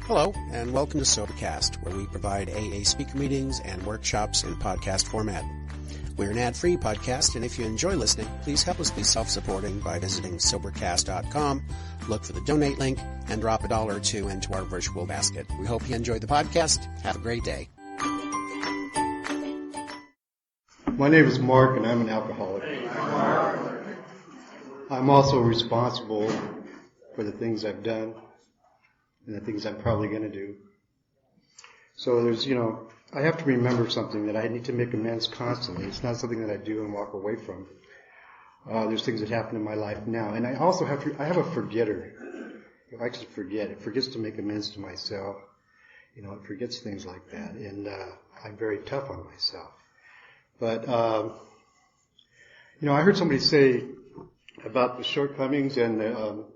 Hello, and welcome to Sobercast, where we provide AA speaker meetings and workshops in podcast format. We're an ad-free podcast, and if you enjoy listening, please help us be self-supporting by visiting Sobercast.com, look for the donate link, and drop $1 or $2 into our virtual basket. We hope you enjoy the podcast. Have a great day. My name is Mark, and I'm an alcoholic. I'm also responsible for the things I've done and the things I'm probably going to do. So I have to remember something that I need to make amends constantly. It's not something that I do and walk away from. There's things that happen in my life now. And I also have a forgetter. It likes to forget. It forgets to make amends to myself. It forgets things like that. And I'm very tough on myself. But, I heard somebody say about the shortcomings and the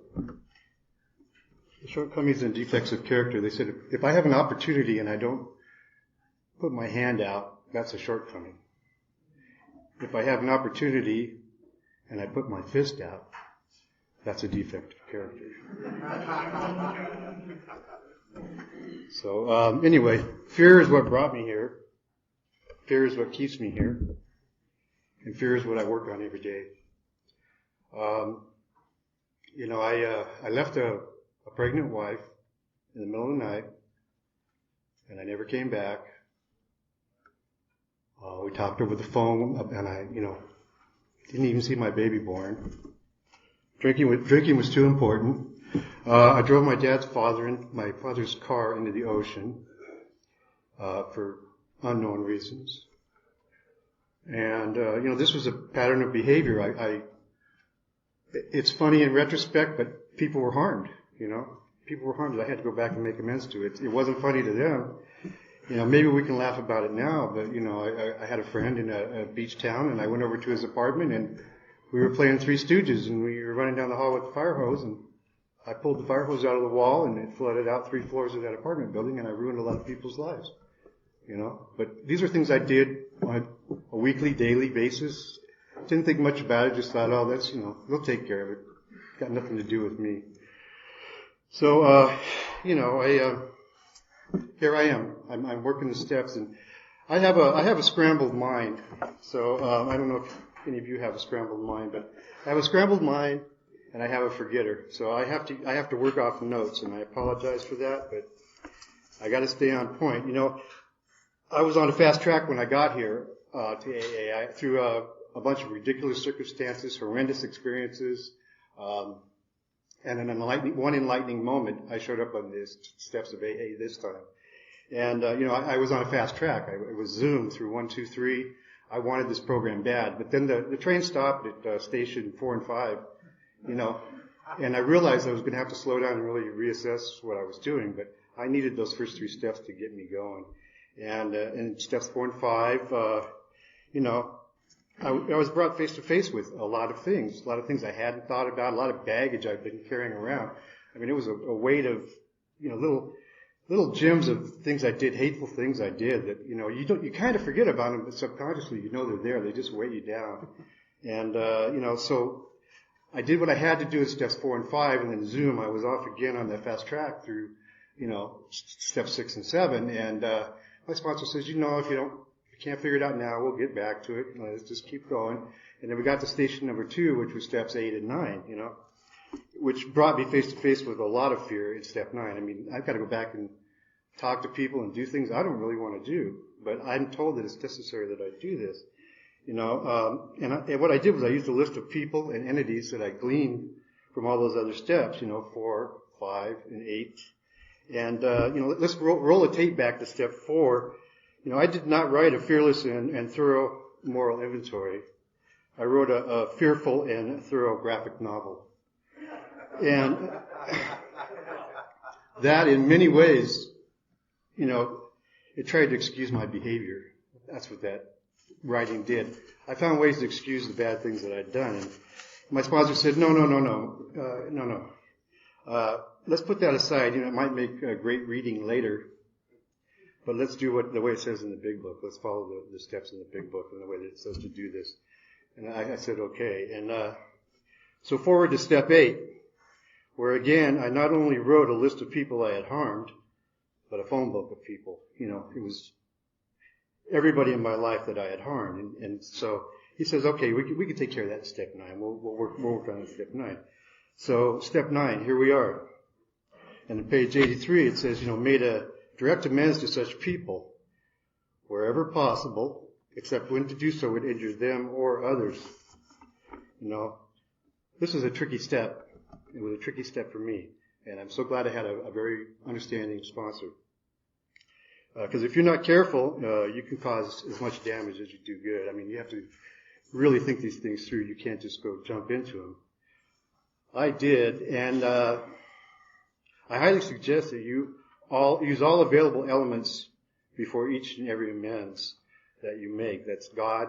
shortcomings and defects of character. They said, if I have an opportunity and I don't put my hand out, that's a shortcoming. If I have an opportunity and I put my fist out, that's a defect of character. So, anyway, fear is what brought me here. Fear is what keeps me here. And fear is what I work on every day. I left a pregnant wife in the middle of the night, and I never came back. We talked over the phone, and I, didn't even see my baby born. Drinking was too important. I drove my father's car into the ocean, for unknown reasons. And, this was a pattern of behavior. It's funny in retrospect, but people were harmed, People were harmed. I had to go back and make amends to it. It wasn't funny to them. Maybe we can laugh about it now, but, I had a friend in a beach town, and I went over to his apartment, and we were playing Three Stooges, and we were running down the hall with the fire hose, and I pulled the fire hose out of the wall, and it flooded out 3 floors of that apartment building, and I ruined a lot of people's lives, But these are things I did on a weekly, daily basis. Didn't think much about it, just thought, that's, they'll take care of it. Got nothing to do with me. So, here I am. I'm working the steps, and I have a scrambled mind. So, I don't know if any of you have a scrambled mind, but I have a scrambled mind, and I have a forgetter. So I have to work off the notes, and I apologize for that, but I got to stay on point. I was on a fast track when I got here to AA. Through a bunch of ridiculous circumstances, horrendous experiences, and an enlightening moment, I showed up on the steps of AA this time. And, I was on a fast track. It was Zoom through 1, 2, 3. I wanted this program bad. But then the train stopped at station 4 and 5, and I realized I was going to have to slow down and really reassess what I was doing. But I needed those first 3 steps to get me going. And in steps 4 and 5, I was brought face to face with a lot of things I hadn't thought about, a lot of baggage I've been carrying around. I mean, it was a weight of, little gems of things I did, hateful things I did that, you kind of forget about them, but subconsciously they're there. They just weigh you down. And, so I did what I had to do in steps 4 and 5, and then Zoom, I was off again on that fast track through, steps 6 and 7. And, my sponsor says, if you can't figure it out now, we'll get back to it. Let's just keep going. And then we got to station number 2, which was steps 8 and 9, which brought me face to face with a lot of fear in step 9. I mean, I've got to go back and talk to people and do things I don't really want to do, but I'm told that it's necessary that I do this, and what I did was I used a list of people and entities that I gleaned from all those other steps, 4, 5, and 8. And, let's roll a tape back to step 4. I did not write a fearless and thorough moral inventory. I wrote a fearful and thorough graphic novel. And that, in many ways, it tried to excuse my behavior. That's what that writing did. I found ways to excuse the bad things that I'd done. And my sponsor said, no. Let's put that aside. It might make a great reading later. But let's do the way it says in the big book. Let's follow the steps in the big book and the way that it says to do this. And I said, okay. And so forward to step 8, where again, I not only wrote a list of people I had harmed, but a phone book of people. It was everybody in my life that I had harmed. And so he says, okay, we can take care of that in step 9. We'll work on it in step 9. So step 9, here we are. And on page 83, it says, made a direct amends to such people wherever possible, except when to do so would injure them or others. This is a tricky step. It was a tricky step for me. And I'm so glad I had a very understanding sponsor. Because if you're not careful, you can cause as much damage as you do good. I mean, you have to really think these things through. You can't just go jump into them. I did, and I highly suggest that you use all available elements before each and every amends that you make. That's God,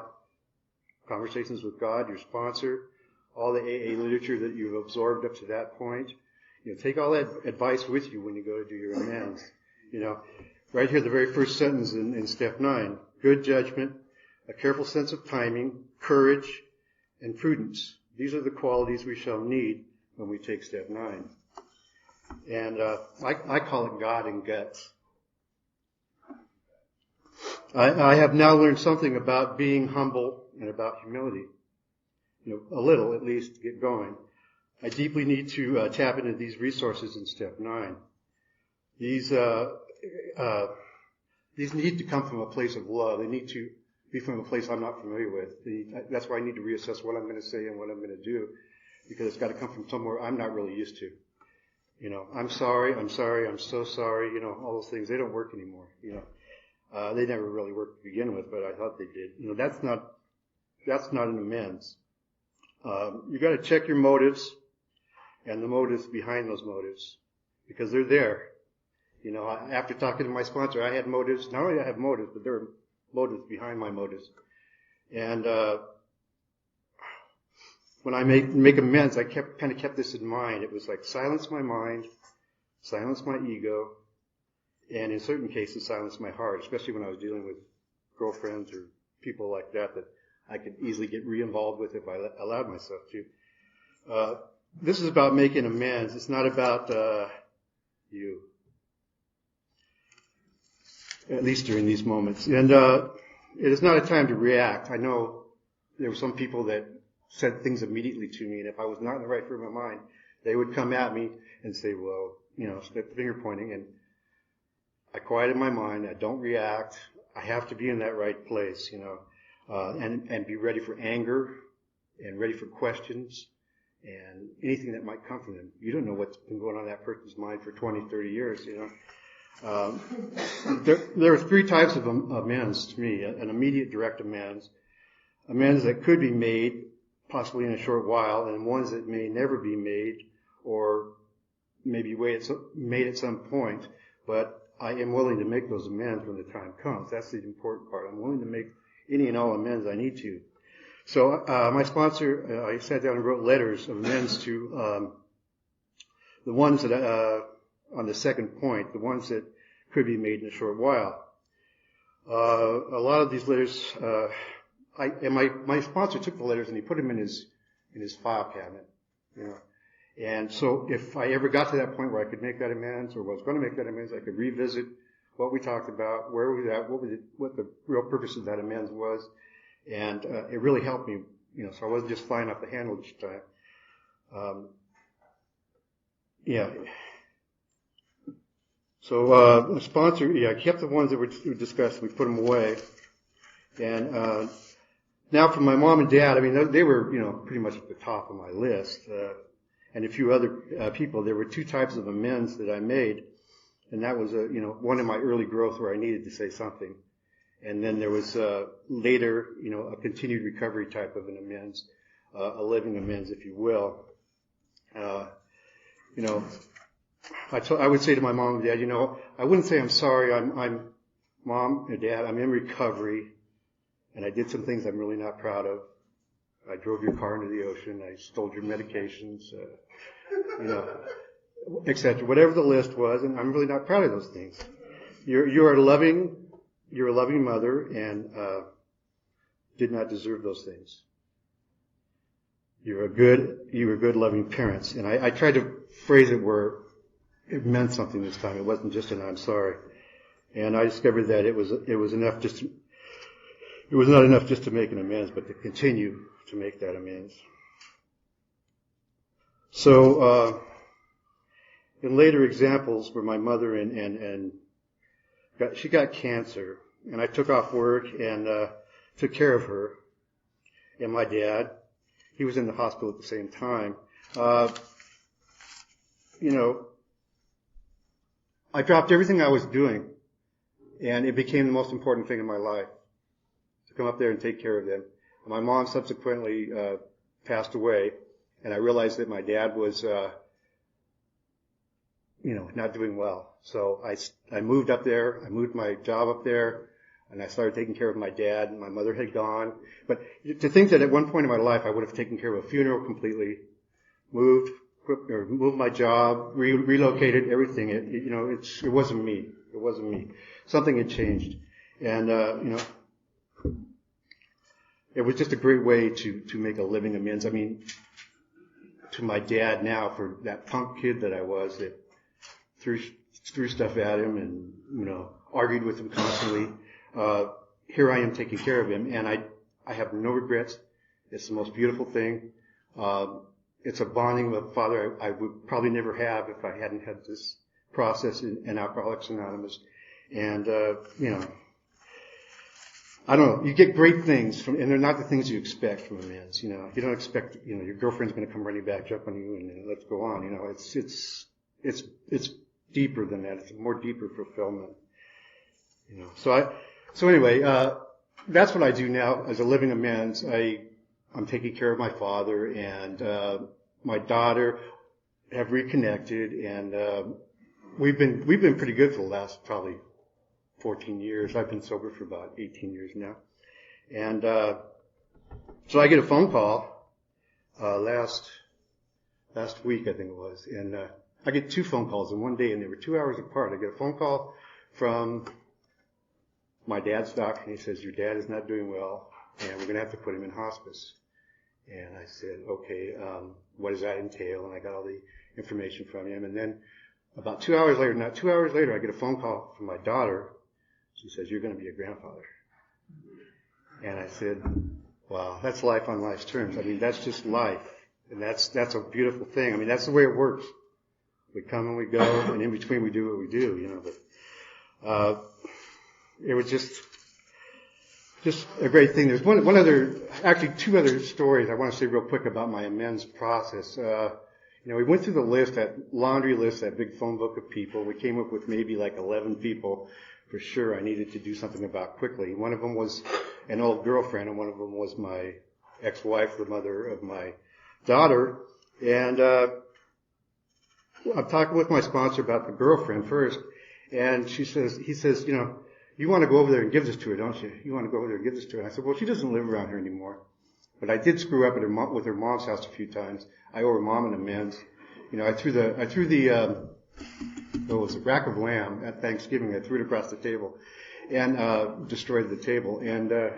conversations with God, your sponsor, all the AA literature that you've absorbed up to that point. Take all that advice with you when you go to do your amends. Right here, the very first sentence in step 9, good judgment, a careful sense of timing, courage, and prudence. These are the qualities we shall need when we take step 9. And I call it God and guts. I have now learned something about being humble and about humility. A little at least to get going. I deeply need to tap into these resources in step 9. These need to come from a place of love. They need to be from a place I'm not familiar with. That's why I need to reassess what I'm going to say and what I'm going to do, because it's got to come from somewhere I'm not really used to. I'm sorry, I'm so sorry, all those things, they don't work anymore, They never really worked to begin with, but I thought they did. That's not an amends. You got to check your motives and the motives behind those motives, because they're there. After talking to my sponsor, I had motives. Not only I have motives, but there are motives behind my motives. And when I make amends, I kept this in mind. It was like silence my mind, silence my ego, and in certain cases silence my heart, especially when I was dealing with girlfriends or people like that I could easily get re-involved with if I allowed myself to. This is about making amends. It's not about you. At least during these moments. And it is not a time to react. I know there were some people that said things immediately to me, and if I was not in the right frame of mind, they would come at me and say, well, finger pointing, and I quieted my mind. I don't react. I have to be in that right place, and be ready for anger and ready for questions and anything that might come from them. You don't know what's been going on in that person's mind for 20, 30 years, There are 3 types of amends to me. An immediate direct amends that could be made possibly in a short while, and ones that may never be made or maybe made at some point, but I am willing to make those amends when the time comes. That's the important part. I'm willing to make any and all amends I need to. So my sponsor, I sat down and wrote letters of amends to the ones that on the second point, the ones that could be made in a short while. A lot of these letters, my sponsor took the letters and he put them in his file cabinet, And so if I ever got to that point where I could make that amends or was going to make that amends, I could revisit what we talked about, where we were at, what the real purpose of that amends was, and it really helped me, so I wasn't just flying off the handle each time. So the sponsor, I kept the ones that were discussed. We put them away, and now for my mom and dad, I mean, they were pretty much at the top of my list, and a few other people. There were 2 types of amends that I made, and that was one in my early growth where I needed to say something, and then there was later a continued recovery type of an amends, a living amends, if you will. I would say to my mom and dad, I wouldn't say I'm sorry. I'm Mom and Dad, I'm in recovery, and I did some things I'm really not proud of. I drove your car into the ocean. I stole your medications, etc. Whatever the list was, and I'm really not proud of those things. You're a loving mother, and did not deserve those things. You were good, loving parents, and I tried to phrase it where it meant something this time. It wasn't just an I'm sorry. And I discovered that it was not enough just to make an amends, but to continue to make that amends. So, in later examples where my mother she got cancer, and I took off work and took care of her, and my dad, he was in the hospital at the same time. I dropped everything I was doing, and it became the most important thing in my life, to come up there and take care of them. My mom subsequently passed away, and I realized that my dad was, not doing well. So I moved up there, I moved my job up there, and I started taking care of my dad, and my mother had gone. But to think that at one point in my life I would have taken care of a funeral completely, moved my job, relocated everything. It wasn't me. It wasn't me. Something had changed, and it was just a great way to make a living amends. I mean, to my dad now for that punk kid that I was that threw stuff at him and argued with him constantly. Here I am taking care of him, and I have no regrets. It's the most beautiful thing. It's a bonding with a father I would probably never have if I hadn't had this process in Alcoholics Anonymous. And, I don't know, you get great things and they're not the things you expect from amends. You don't expect, your girlfriend's going to come running back, jump on you, and let's go on. It's deeper than that. It's a more deeper fulfillment. So anyway, that's what I do now as a living amends. I'm taking care of my father, and my daughter have reconnected, and we've been pretty good for the last probably 14 years. I've been sober for about 18 years now. And so I get a phone call last week, I think it was, and I get 2 phone calls in one day, and they were 2 hours apart. I get a phone call from my dad's doctor, and he says, your dad is not doing well, and we're going to have to put him in hospice. And I said, okay, what does that entail? And I got all the information from him. And then about 2 hours later, I get a phone call from my daughter. She says, you're going to be a grandfather. And I said, wow, that's life on life's terms. I mean, that's just life. And that's a beautiful thing. I mean, that's the way it works. We come and we go, and in between we do what we do, but, it was just a great thing. There's actually 2 other stories I want to say real quick about my amends process. We went through the list, that laundry list, that big phone book of people. We came up with maybe like 11 people for sure I needed to do something about quickly. One of them was an old girlfriend, and one of them was my ex-wife, the mother of my daughter. And I'm talking with my sponsor about the girlfriend first, and he says, you want to go over there and give this to her, don't you? You want to go over there and give this to her. And I said, well, she doesn't live around here anymore. But I did screw up with her mom's house a few times. I owe her mom an amends. I threw the rack of lamb at Thanksgiving. I threw it across the table and destroyed the table. And, a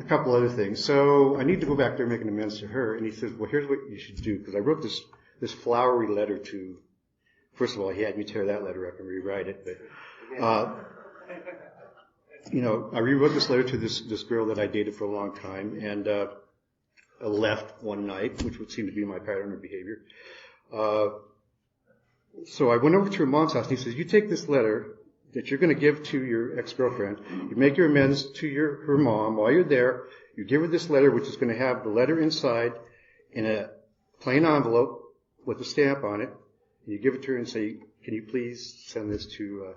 couple other things. So I need to go back there and make an amends to her. And he says, well, here's what you should do. Because I wrote this flowery letter to, first of all, he had me tear that letter up and rewrite it. But, I rewrote this letter to this girl that I dated for a long time, and left one night, which would seem to be my pattern of behavior. So I went over to her mom's house, and he says, you take this letter that you're going to give to your ex-girlfriend, you make your amends to her mom. While you're there, you give her this letter, which is going to have the letter inside in a plain envelope with a stamp on it, and you give it to her and say, can you please send this to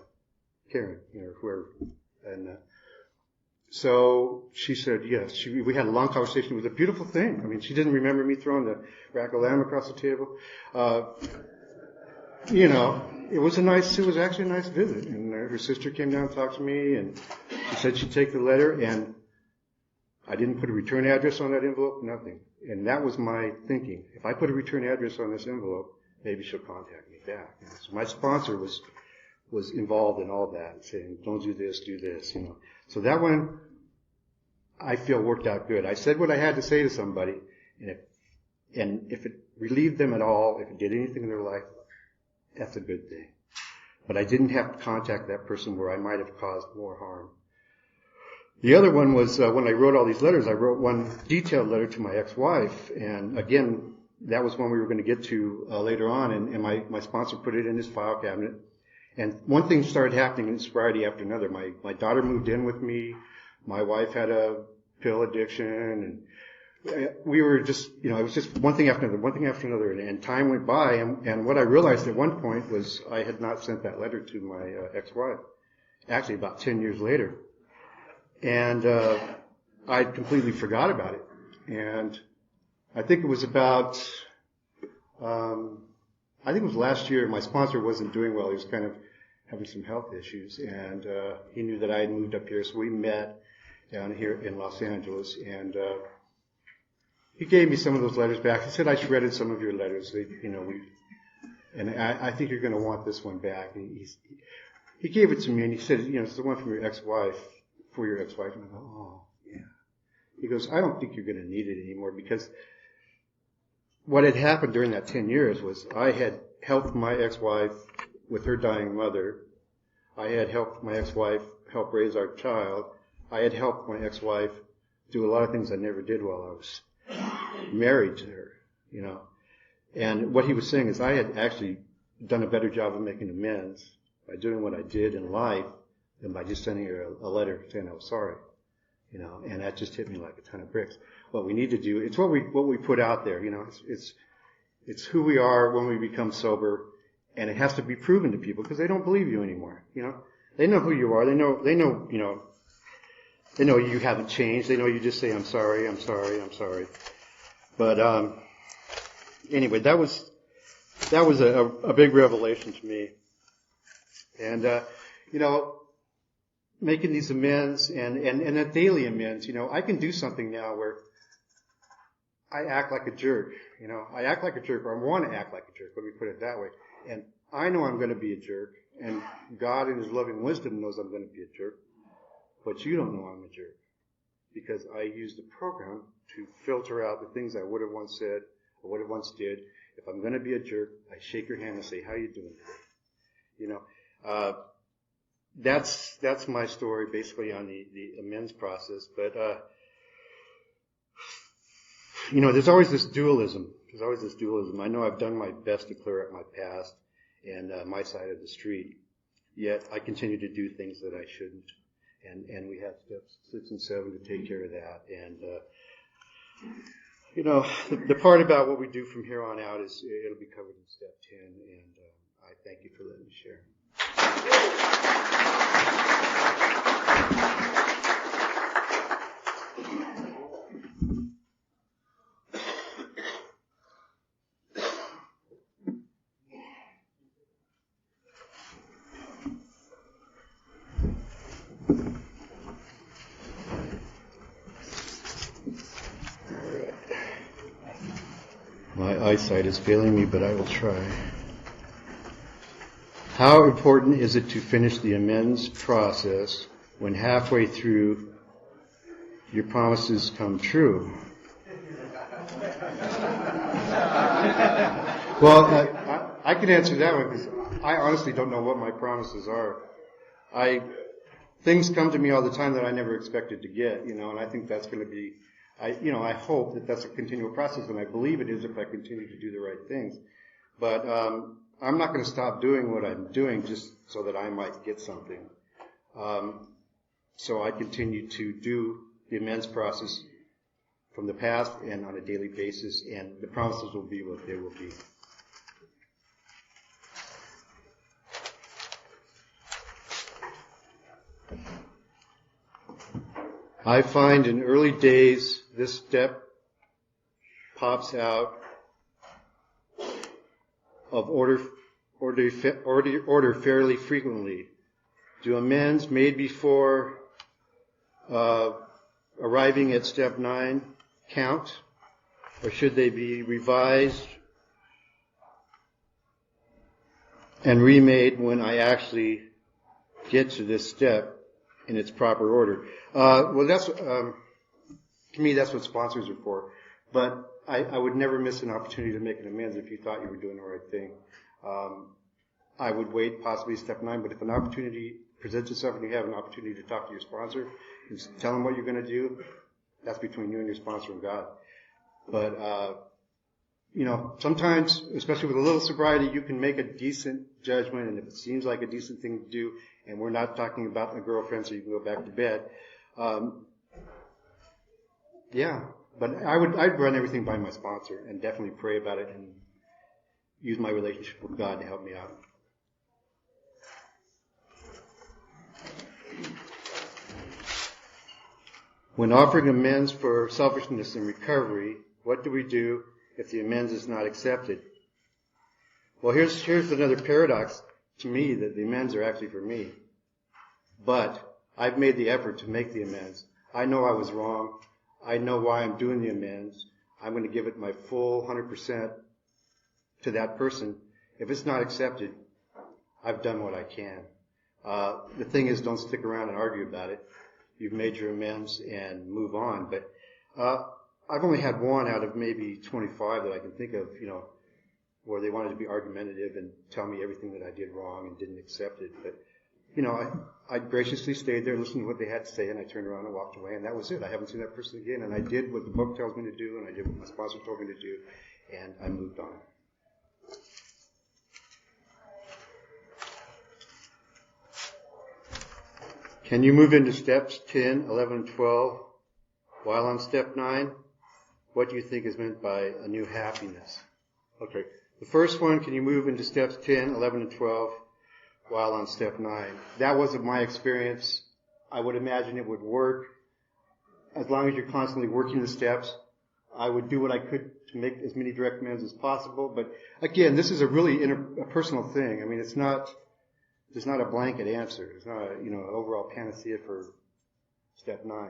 Karen, whoever. And so she said yes. We had a long conversation. It was a beautiful thing. I mean, she didn't remember me throwing the rack of lamb across the table. It was actually a nice visit. And her sister came down and talked to me, and she said she'd take the letter, and I didn't put a return address on that envelope, nothing. And that was my thinking. If I put a return address on this envelope, maybe she'll contact me back. So my sponsor was involved in all that, saying, don't do this, do this, So that one, I feel worked out good. I said what I had to say to somebody, and if it relieved them at all, if it did anything in their life, that's a good thing. but I didn't have to contact that person where I might have caused more harm. The other one was when I wrote all these letters, I wrote one detailed letter to my ex-wife, and again, that was one we were going to get to later on, and my sponsor put it in his file cabinet. And one thing started happening in sobriety after another. My daughter moved in with me. My wife had a pill addiction, and we were just, it was just one thing after another, and time went by, and what I realized at one point was I had not sent that letter to my ex-wife, actually about 10 years later. And I completely forgot about it. And I think it was last year, my sponsor wasn't doing well. He was kind of having some health issues, and he knew that I had moved up here, so we met down here in Los Angeles, and he gave me some of those letters back. He said, I shredded some of your letters, and I think you're going to want this one back. And he gave it to me, and he said, it's the one from your ex-wife, for your ex-wife. And I go, oh, yeah. He goes, I don't think you're going to need it anymore, because what had happened during that 10 years was I had helped my ex-wife with her dying mother. I had helped my ex-wife help raise our child. I had helped my ex-wife do a lot of things I never did while I was married to her, And what he was saying is I had actually done a better job of making amends by doing what I did in life than by just sending her a letter saying I was sorry, and that just hit me like a ton of bricks. What we need to do, it's what we put out there, it's who we are when we become sober, and it has to be proven to people because they don't believe you anymore, They know who you are. They know you haven't changed. They know you just say, I'm sorry, I'm sorry, I'm sorry. But, anyway, that was a big revelation to me. And, making these amends and a daily amends, I can do something now where I act like a jerk, I act like a jerk, or I want to act like a jerk, let me put it that way. And I know I'm going to be a jerk, and God in His loving wisdom knows I'm going to be a jerk, but you don't know I'm a jerk, because I use the program to filter out the things I would have once said, or would have once did. If I'm going to be a jerk, I shake your hand and say, how you doing today? That's my story basically on the amends process. But, there's always this dualism. I know I've done my best to clear up my past and my side of the street, yet I continue to do things that I shouldn't. And we have steps 6 and 7 to take care of that. And, the part about what we do from here on out is it'll be covered in step 10. And I thank you for letting me share. My eyesight is failing me, but I will try. How important is it to finish the amends process when halfway through your promises come true? Well, I can answer that one because I honestly don't know what my promises are. Things come to me all the time that I never expected to get, and I think that's going to be, I hope that that's a continual process, and I believe it is if I continue to do the right things. But I'm not going to stop doing what I'm doing just so that I might get something. So I continue to do the amends process from the past and on a daily basis, and the promises will be what they will be. I find in early days this step pops out of order fairly frequently. Do amends made before arriving at step 9 count, or should they be revised and remade when I actually get to this step in its proper order? Well, that's to me that's what sponsors are for. But I would never miss an opportunity to make an amends if you thought you were doing the right thing. I would wait possibly step 9, but if an opportunity presents itself and you have an opportunity to talk to your sponsor and tell them what you're going to do, that's between you and your sponsor and God. But, sometimes, especially with a little sobriety, you can make a decent judgment, and if it seems like a decent thing to do, and we're not talking about a girlfriend so you can go back to bed, but I'd run everything by my sponsor and definitely pray about it and use my relationship with God to help me out. When offering amends for selfishness and recovery, what do we do if the amends is not accepted? Well, here's another paradox to me, that the amends are actually for me. But I've made the effort to make the amends. I know I was wrong. I know why I'm doing the amends. I'm going to give it my full 100% to that person. If it's not accepted, I've done what I can. The thing is, don't stick around and argue about it. You've made your amends and move on. But I've only had one out of maybe 25 that I can think of, where they wanted to be argumentative and tell me everything that I did wrong and didn't accept it. But, I graciously stayed there, listened to what they had to say, and I turned around and walked away, and that was it. I haven't seen that person again, and I did what the book tells me to do, and I did what my sponsor told me to do, and I moved on. Can you move into steps 10, 11, and 12 while on step 9? What do you think is meant by a new happiness? Okay. The first one, can you move into steps 10, 11, and 12 while on step 9? That wasn't my experience. I would imagine it would work. As long as you're constantly working the steps, I would do what I could to make as many direct amends as possible. But again, this is a really a personal thing. I mean, there's not a blanket answer. It's not an overall panacea for step 9.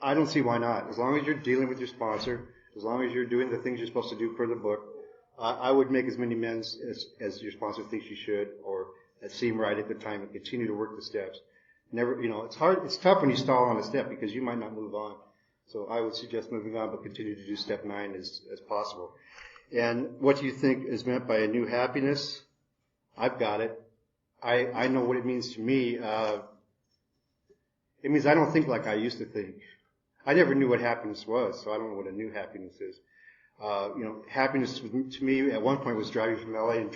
I don't see why not. As long as you're dealing with your sponsor, as long as you're doing the things you're supposed to do per the book, I would make as many amends as your sponsor thinks you should, or that seem right at the time, and continue to work the steps. Never, it's tough when you stall on a step because you might not move on. So I would suggest moving on, but continue to do step 9 as possible. And what do you think is meant by a new happiness? I've got it. I know what it means to me. It means I don't think like I used to think. I never knew what happiness was, so I don't know what a new happiness is. Happiness to me at one point was driving from LA and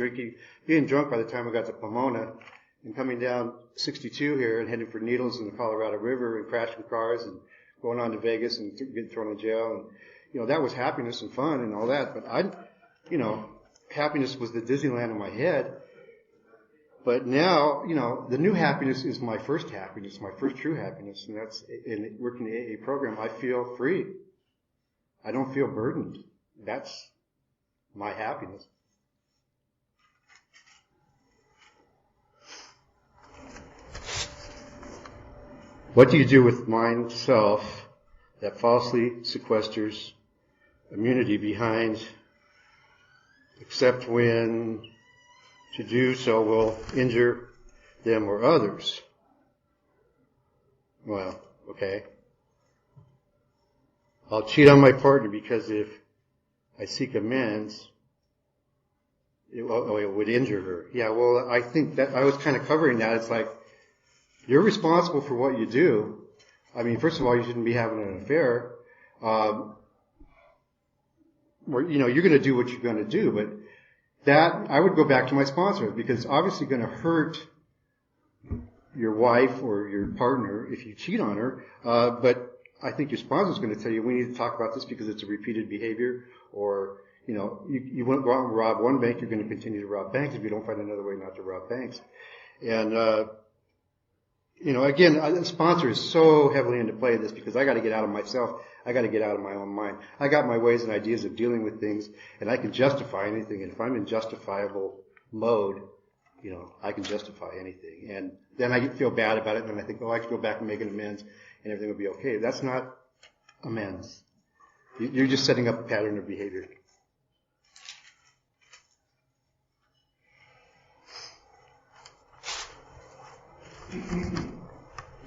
being drunk by the time I got to Pomona, and coming down 62 here and heading for Needles in the Colorado River and crashing cars and going on to Vegas and getting thrown in jail. And, that was happiness and fun and all that. But happiness was the Disneyland in my head. But now, the new happiness is my first happiness, my first true happiness, and that's in working the AA program. I feel free. I don't feel burdened. That's my happiness. What do you do with mind self that falsely sequesters immunity behind, except when to do so will injure them or others? Well, okay. I'll cheat on my partner because if I seek amends, it would injure her. Yeah, well, I think that I was kind of covering that. It's like, you're responsible for what you do. I mean, first of all, you shouldn't be having an affair. You're going to do what you're going to do, but that, I would go back to my sponsor, because it's obviously going to hurt your wife or your partner if you cheat on her. But I think your sponsor is going to tell you, we need to talk about this because it's a repeated behavior, or, you won't go out and rob one bank, you're going to continue to rob banks if you don't find another way not to rob banks. And, again, the sponsor is so heavily into play this because I got to get out of myself. I got to get out of my own mind. I got my ways and ideas of dealing with things, and I can justify anything. And if I'm in justifiable mode, I can justify anything. And then I feel bad about it, and then I think, I can go back and make an amends, and everything will be okay. That's not amends. You're just setting up a pattern of behavior.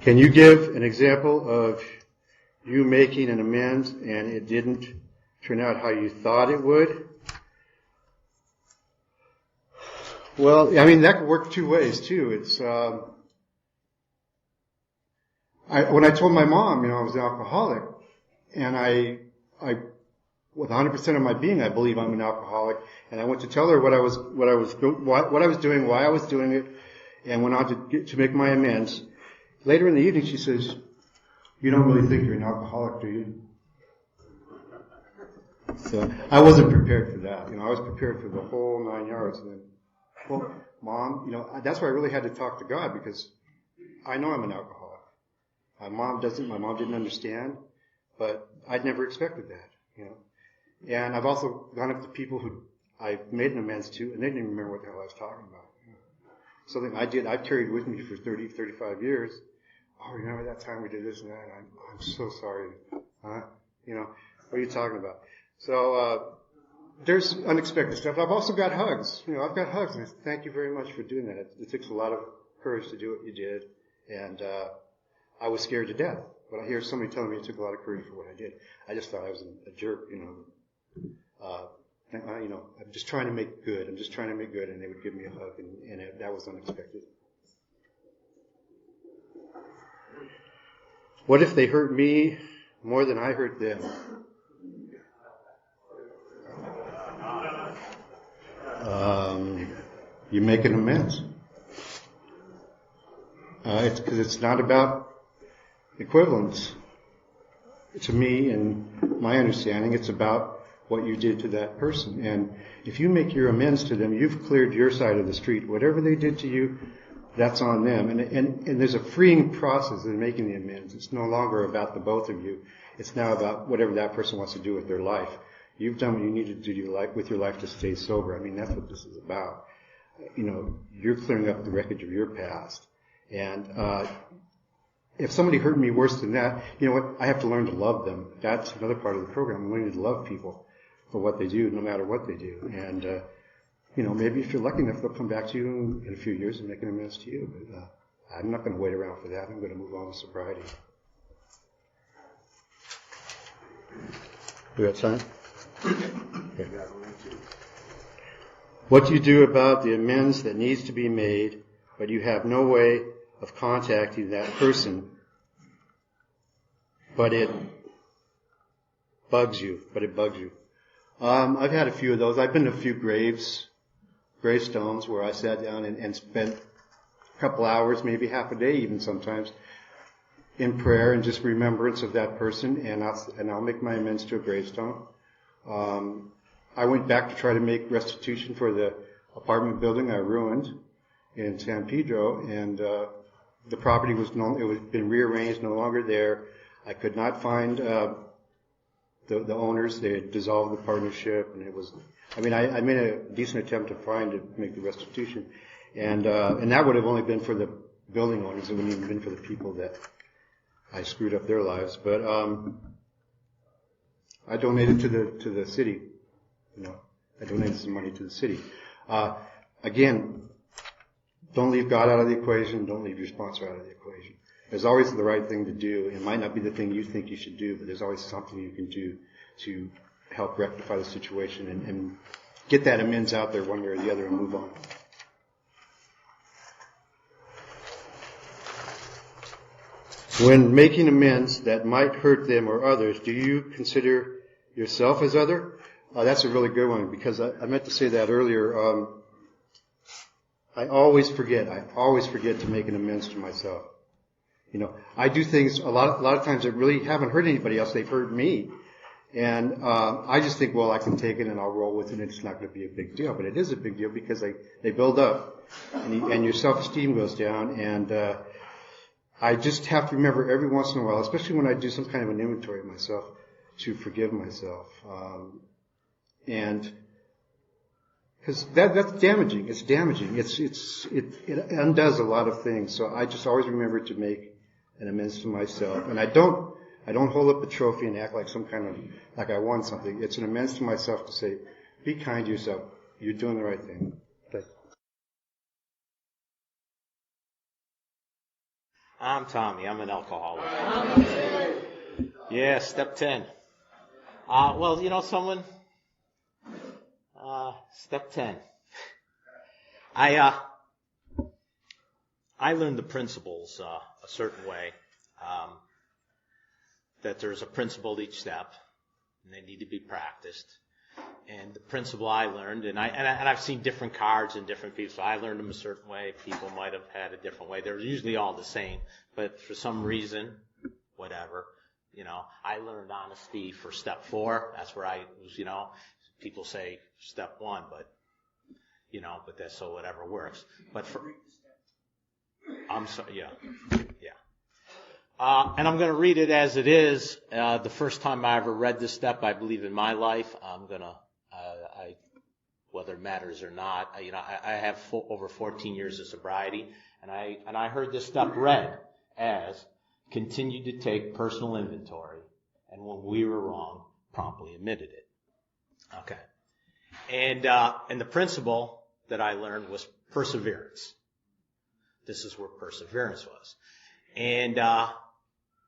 Can you give an example of you making an amends and it didn't turn out how you thought it would? Well, I mean, that could work two ways too. It's, when I told my mom, I was an alcoholic, and I, with 100% of my being, I believe I'm an alcoholic, and I went to tell her what I was doing, why I was doing it, and went on to make my amends. Later in the evening, she says, "You don't really think you're an alcoholic, do you?" So I wasn't prepared for that. I was prepared for the whole 9 yards. And then, well, Mom, that's why I really had to talk to God, because I know I'm an alcoholic. My mom didn't understand, but I'd never expected that, And I've also gone up to people who I've made an amends to, and they didn't even remember what the hell I was talking about. Something I've carried with me for 30, 35 years. Oh, remember that time we did this and that? I'm so sorry. Huh? What are you talking about? So, there's unexpected stuff. I've also got hugs. I've got hugs, and thank you very much for doing that. It takes a lot of courage to do what you did, and I was scared to death. But I hear somebody telling me it took a lot of courage for what I did. I just thought I was a jerk, I'm just trying to make good. I'm just trying to make good, and they would give me a hug, and that was unexpected. What if they hurt me more than I hurt them? You make an amends. Because it's not about equivalence. To me, and my understanding, it's about what you did to that person. And if you make your amends to them, you've cleared your side of the street. Whatever they did to you, that's on them. And there's a freeing process in making the amends. It's no longer about the both of you. It's now about whatever that person wants to do with their life. You've done what you needed to do with your life to stay sober. I mean, that's what this is about. You're clearing up the wreckage of your past. And if somebody hurt me worse than that, you know what? I have to learn to love them. That's another part of the program. I'm learning to love people for what they do, no matter what they do. And, maybe if you're lucky enough, they'll come back to you in a few years and make an amends to you. But I'm not going to wait around for that. I'm going to move on to sobriety. We got time? Okay. What do you do about the amends that needs to be made, but you have no way of contacting that person, but it bugs you? I've had a few of those. I've been to a few gravestones where I sat down and spent a couple hours, maybe half a day even sometimes, in prayer and just remembrance of that person, and I'll make my amends to a gravestone. I went back to try to make restitution for the apartment building I ruined in San Pedro, and the property it was been rearranged, no longer there. I could not find the owners. They had dissolved the partnership, and I made a decent attempt to make the restitution, and that would have only been for the building owners. It wouldn't even been for the people that I screwed up their lives. But I donated to the city. I donated some money to the city. Again, don't leave God out of the equation. Don't leave your sponsor out of the equation. There's always the right thing to do. It might not be the thing you think you should do, but there's always something you can do to help rectify the situation and get that amends out there one way or the other and move on. When making amends that might hurt them or others, do you consider yourself as other? That's a really good one, because I meant to say that earlier. I always forget to make an amends to myself. I do things a lot of times that really haven't hurt anybody else. They've hurt me. And I just think, well, I can take it and I'll roll with it, and it's not going to be a big deal. But it is a big deal because they build up, and your self-esteem goes down. And I just have to remember every once in a while, especially when I do some kind of an inventory of myself, to forgive myself. And because that's damaging. It's damaging. It undoes a lot of things. So I just always remember to make an amends to myself. And I don't hold up a trophy and act like like I won something. It's an amends to myself to say, be kind to yourself. You're doing the right thing. Okay. I'm Tommy. I'm an alcoholic. Yeah, step 10. Step 10. I learned the principles a certain way, that there's a principle to each step, and they need to be practiced. And the principle I learned, and I've seen different cards and different people, so I learned them a certain way. People might have had a different way. They're usually all the same, but for some reason, whatever, I learned honesty for step 4. That's where I was, people say step 1, but that's so whatever works. But I'm sorry, yeah. And I'm going to read it as it is. The first time I ever read this step, I believe in my life, I'm going to, whether it matters or not, I have over 14 years of sobriety, and I heard this step read as continue to take personal inventory, and when we were wrong, promptly admitted it. Okay. And the principle that I learned was perseverance. This is where perseverance was. And,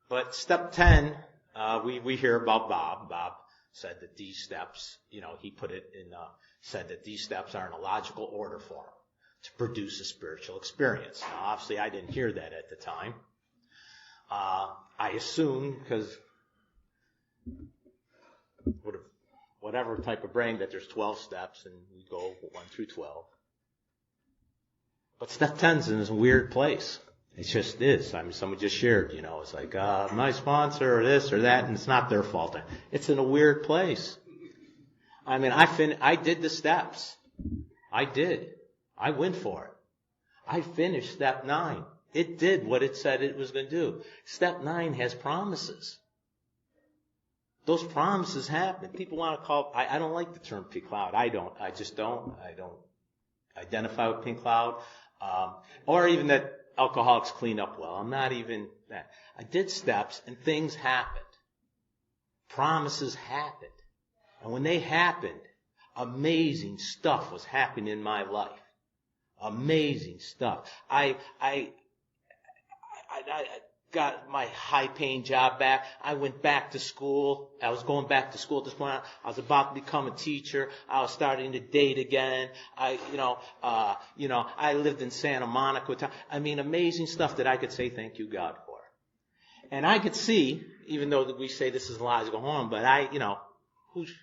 but step 10, we hear about Bob. Bob said that these steps, he put it in, said that these steps are in a logical order form to produce a spiritual experience. Now, obviously, I didn't hear that at the time. I assumed, because whatever type of brain, that there's 12 steps, and we go 1 through 12. But step 10's in this weird place. It just is. I mean, someone just shared, it's like, my sponsor, or this or that, and it's not their fault. It's in a weird place. I mean, I did the steps. I did. I went for it. I finished step 9. It did what it said it was going to do. Step 9 has promises. Those promises happen. People want to call, I don't like the term pink cloud. I don't. I just don't. I don't identify with pink cloud. Or even that alcoholics clean up well. I'm not even that. I did steps and things happened. Promises happened. And when they happened, amazing stuff was happening in my life. Amazing stuff. I got my high-paying job back. I went back to school. I was going back to school at this point. I was about to become a teacher. I was starting to date again. I lived in Santa Monica. I mean, amazing stuff that I could say thank you, God, for. And I could see, even though we say this is lies go home, but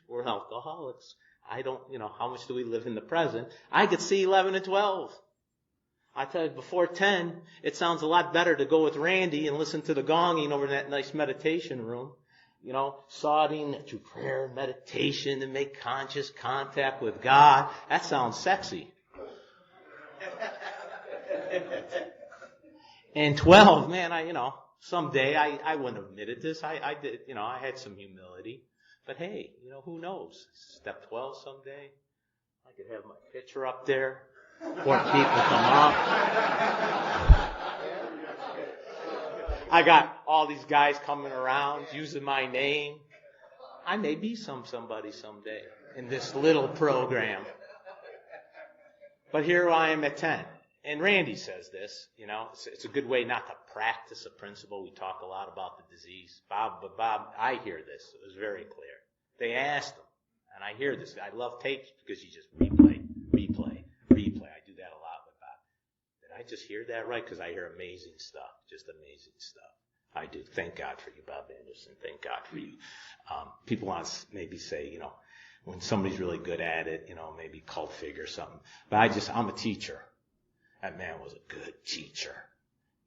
we're alcoholics. I don't, how much do we live in the present? I could see 11 and 12. I tell you, before 10, it sounds a lot better to go with Randy and listen to the gonging over in that nice meditation room. Sodding through prayer and meditation and make conscious contact with God. That sounds sexy. And 12, man, someday I wouldn't have admitted this. I did, I had some humility. But hey, who knows? Step 12 someday. I could have my picture up there. Before people come up. I got all these guys coming around using my name. I may be somebody someday in this little program. But here I am at 10. And Randy says this, it's a good way not to practice a principle. We talk a lot about the disease. Bob, I hear this. It was very clear. They asked him, and I hear this. I love tapes because you just replay. I do that a lot with Bob. Did I just hear that right? Because I hear amazing stuff. Just amazing stuff. I do. Thank God for you, Bob Anderson. Thank God for you. People want to maybe say, when somebody's really good at it, maybe cult figure or something. But I'm a teacher. That man was a good teacher.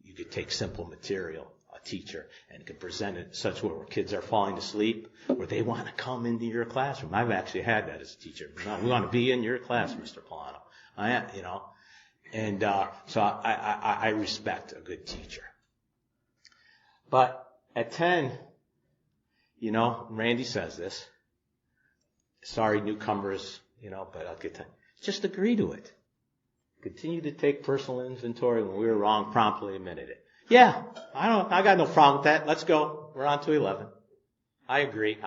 You could take simple material, a teacher, and could present it in such a way where kids are falling asleep, where they want to come into your classroom. I've actually had that as a teacher. No, we want to be in your class, Mr. Polano. And so I respect a good teacher. But at 10, Randy says this. Sorry, newcomers, but I'll get 10. Just agree to it. Continue to take personal inventory. When we were wrong, promptly admitted it. Yeah, I got no problem with that. Let's go. We're on to 11. I agree.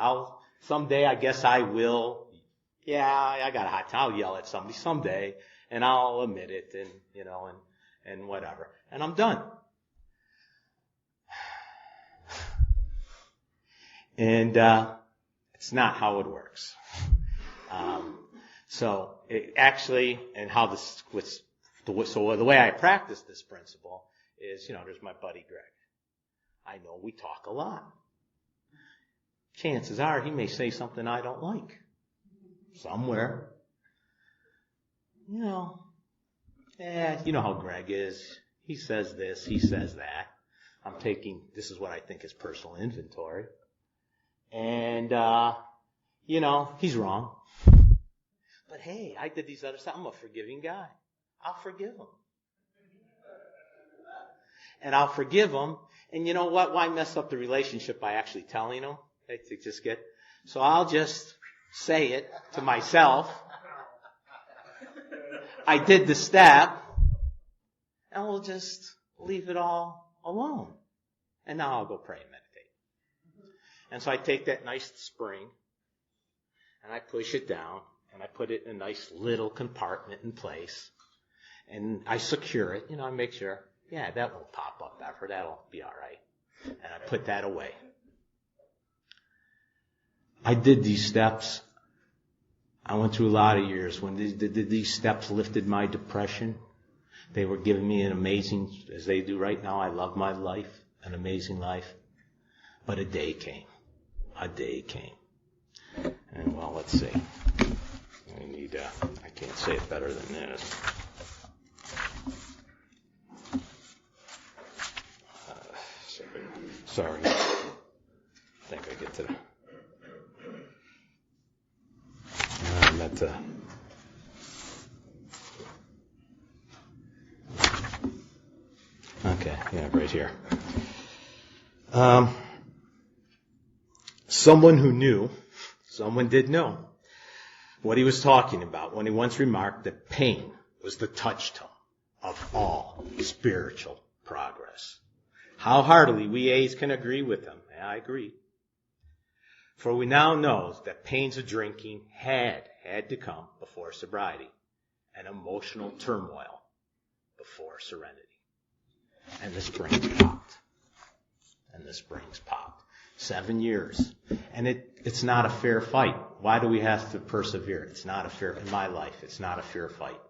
Someday, I guess I will. Yeah, I got a hot time. I'll yell at somebody someday, and I'll admit it, and whatever. And I'm done. And it's not how it works. So it actually, and how this was So the way I practice this principle is, there's my buddy Greg. I know we talk a lot. Chances are he may say something I don't like. Somewhere. You know how Greg is. He says this, he says that. This is what I think is personal inventory. And, he's wrong. But hey, I did these other stuff. I'm a forgiving guy. I'll forgive him. And I'll forgive him. And you know what? Why mess up the relationship by actually telling him? So I'll just say it to myself. I did the step. And we'll just leave it all alone. And now I'll go pray and meditate. And so I take that nice spring. And I push it down. And I put it in a nice little compartment in place. And I secure it. I make sure, that won't pop up ever. That'll be all right. And I put that away. I did these steps. I went through a lot of years. When these steps lifted my depression, they were giving me an amazing, as they do right now, I love my life, an amazing life. But a day came. And well, let's see. I can't say it better than this. Sorry. I think I get to the... Okay, right here. Someone did know what he was talking about when he once remarked that pain was the touchstone of all spiritual progress. How heartily we A's can agree with him. I agree. For we now know that pains of drinking had to come before sobriety, and emotional turmoil before serenity. And the springs popped. 7 years. And it's not a fair fight. Why do we have to persevere? It's not a fair, in my life, it's not a fair fight.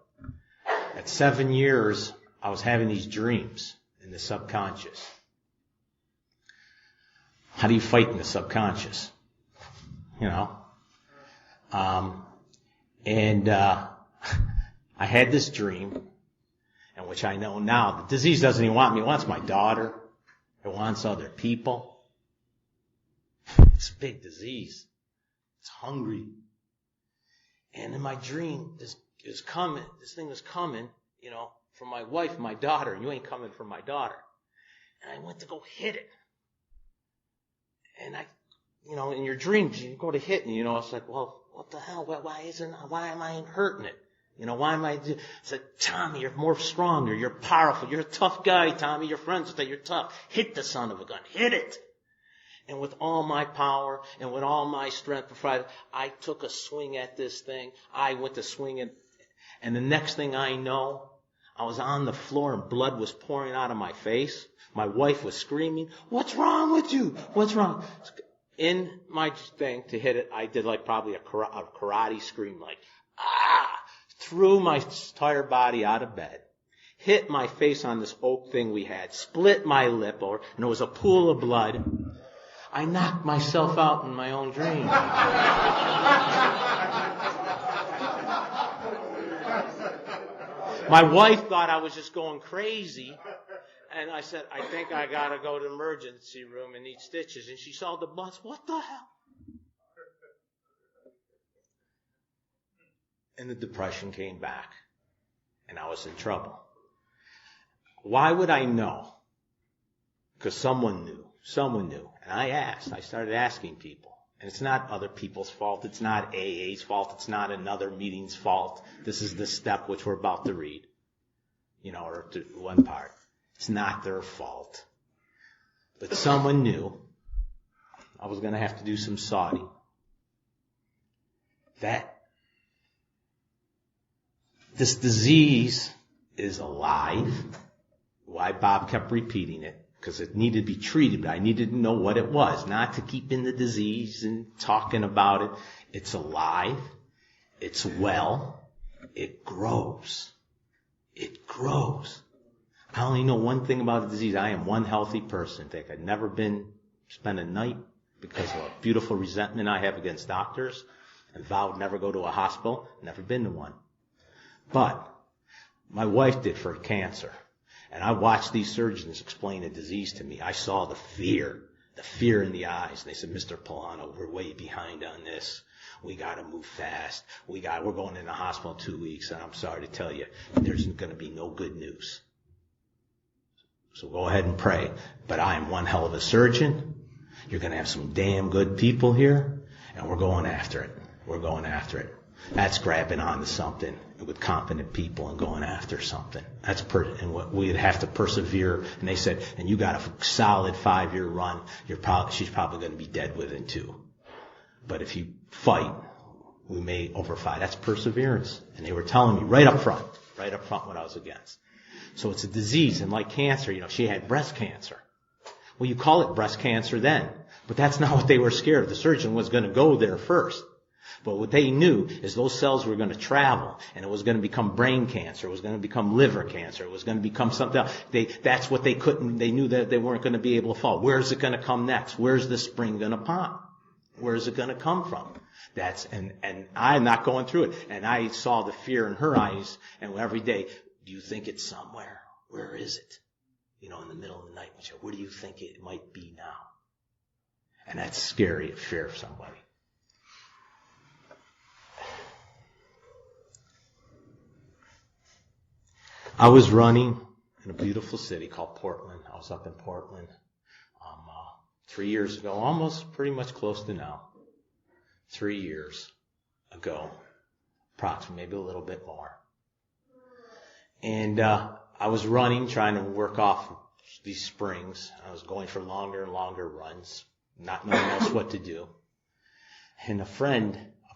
At 7 years, I was having these dreams in the subconscious. How do you fight in the subconscious? I had this dream, in which I know now the disease doesn't even want me. It wants my daughter. It wants other people. It's a big disease. It's hungry. And in my dream, this thing was coming, from my wife, my daughter, and you ain't coming from my daughter. And I went to go hit it. And in your dreams, you go to hit, and it's like, well, what the hell? Why am I hurting it? Why am I? It's like, Tommy, you're more stronger. You're powerful. You're a tough guy, Tommy. Your friends will say you're tough. Hit the son of a gun. Hit it. And with all my power and with all my strength, I took a swing at this thing. I went to swing it. And the next thing I know, I was on the floor and blood was pouring out of my face. My wife was screaming, "What's wrong with you? What's wrong?" In my thing to hit it, I did probably a karate scream, threw my entire body out of bed, hit my face on this oak thing we had, split my lip, and it was a pool of blood. I knocked myself out in my own dream. My wife thought I was just going crazy. And I said, I think I got to go to the emergency room and need stitches. And she saw the blood. What the hell? And the depression came back. And I was in trouble. Why would I know? Because someone knew. And I started asking people. And it's not other people's fault. It's not AA's fault. It's not another meeting's fault. This is the step which we're about to read. Or one part. It's not their fault. But someone knew I was going to have to do some sorting. That this disease is alive. Why Bob kept repeating it. Because it needed to be treated. But I needed to know what it was. Not to keep in the disease and talking about it. It's alive. It's well. It grows. it grows. I only know one thing about the disease. I am one healthy person. I think I've never spent a night because of a beautiful resentment I have against doctors and vowed never go to a hospital. Never been to one. But my wife did for cancer. And I watched these surgeons explain the disease to me. I saw the fear in the eyes. And they said, Mr. Polano, we're way behind on this. We got to move fast. We're going in the hospital in 2 weeks. And I'm sorry to tell you, there's going to be no good news. So go ahead and pray. But I am one hell of a surgeon. You're going to have some damn good people here. And we're going after it. We're going after it. That's grabbing onto something with competent people and going after something. And what we'd have to persevere. And they said, and you got a solid 5-year run. She's probably going to be dead within 2. But if you fight, we may overfight. That's perseverance. And they were telling me right up front what I was against. So it's a disease, and like cancer, she had breast cancer. Well, you call it breast cancer then, but that's not what they were scared of. The surgeon was going to go there first. But what they knew is those cells were going to travel, and it was going to become brain cancer, it was going to become liver cancer, it was going to become something else. That's what they knew that they weren't going to be able to follow. Where's it going to come next? Where's the spring going to pop? Where's it going to come from? And I'm not going through it. And I saw the fear in her eyes, and every day, do you think it's somewhere? Where is it? In the middle of the night, where do you think it might be now? And that's scary, a fear of somebody. I was running in a beautiful city called Portland. I was up in Portland 3 years ago, almost pretty much close to now. 3 years ago, approximately, maybe a little bit more. And I was running, trying to work off these springs. I was going for longer and longer runs, not knowing else what to do. And a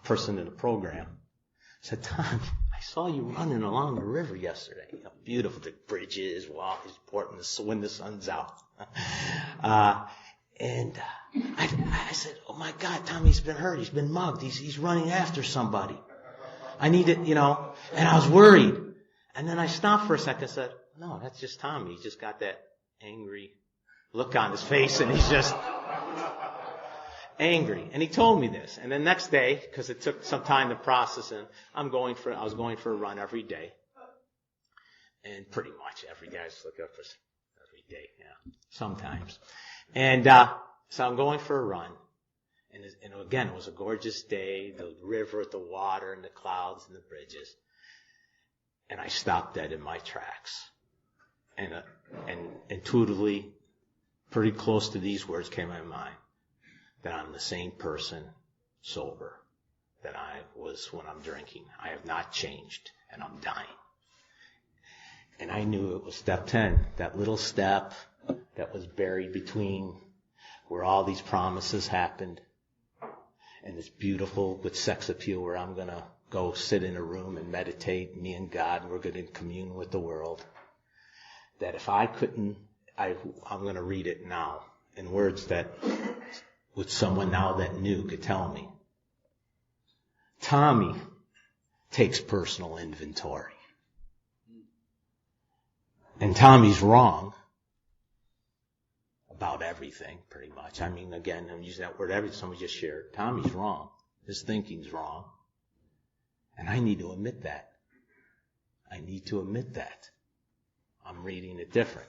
person in the program, said, Tom, I saw you running along the river yesterday. Beautiful, the bridges, Portland, when the sun's out. And I said, oh my God, Tommy's been hurt. He's been mugged. He's running after somebody. I need it, and I was worried. And then I stopped for a second and said, no, that's just Tommy. He just got that angry look on his face, and he's just angry. And he told me this. And the next day, because it took some time to process, and I was going for a run every day. And pretty much every day. I just look up for every day, sometimes. And so I'm going for a run. And again, it was a gorgeous day, the river, the water, and the clouds, and the bridges. And I stopped dead in my tracks. And intuitively, pretty close to these words came to my mind, that I'm the same person, sober, that I was when I'm drinking. I have not changed, and I'm dying. And I knew it was step 10, that little step that was buried between where all these promises happened, and this beautiful with sex appeal where I'm going to go sit in a room and meditate, me and God, and we're going to commune with the world. That if I couldn't, I'm going to read it now in words that with someone now that knew could tell me. Tommy takes personal inventory. And Tommy's wrong about everything, pretty much. I mean, again, I'm using that word everything somebody just shared. Tommy's wrong. His thinking's wrong. And I need to admit that. I'm reading it different.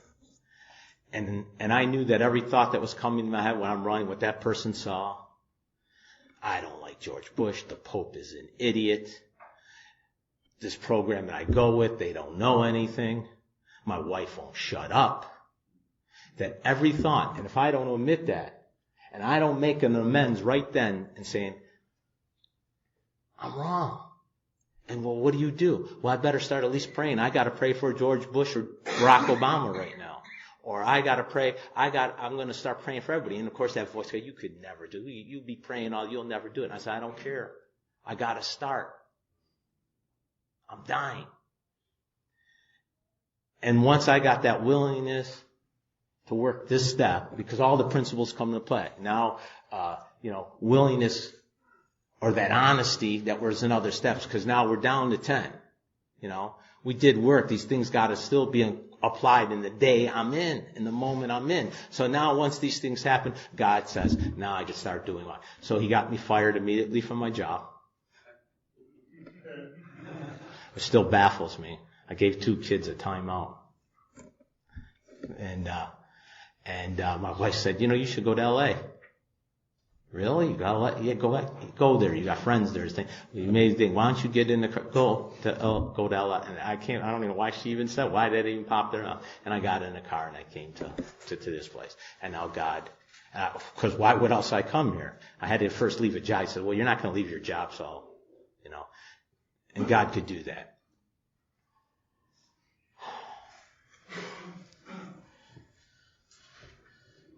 And I knew that every thought that was coming to my head when I'm running, what that person saw, I don't like George Bush. The Pope is an idiot. This program that I go with, they don't know anything. My wife won't shut up. That every thought, and if I don't admit that, and I don't make an amends right then and saying, I'm wrong. And well, what do? Well, I better start at least praying. I got to pray for George Bush or Barack Obama right now. Or I got to pray, I'm going to start praying for everybody. And of course that voice goes, you could never do it. You be praying you'll never do it. And I said, I don't care. I got to start. I'm dying. And once I got that willingness to work this step, because all the principles come into play. Now, willingness or that honesty that was in other steps, because now we're down to 10. We did work. These things got to still be applied in the day I'm in the moment I'm in. So now once these things happen, God says, now I can start doing what? So he got me fired immediately from my job. It still baffles me. I gave 2 kids a timeout. And my wife said, you should go to L.A. Really? You gotta go there. You got friends there. You may think, why don't you get in the car, go to LA? And I don't even know why she even said, why did it even pop there? And I got in the car and I came to this place. And now God, because why would else I come here? I had to first leave a job. He said, well, you're not going to leave your job, so, and God could do that.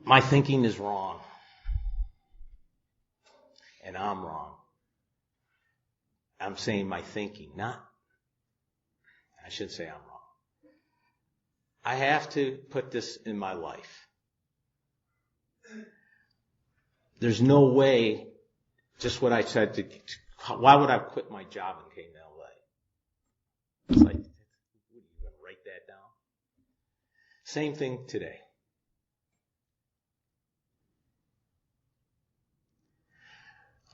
My thinking is wrong. And I'm wrong. I'm saying my thinking, I shouldn't say I'm wrong. I have to put this in my life. There's no way, just what I said, why would I quit my job and came to LA? It's like, what, are you going to write that down? Same thing today.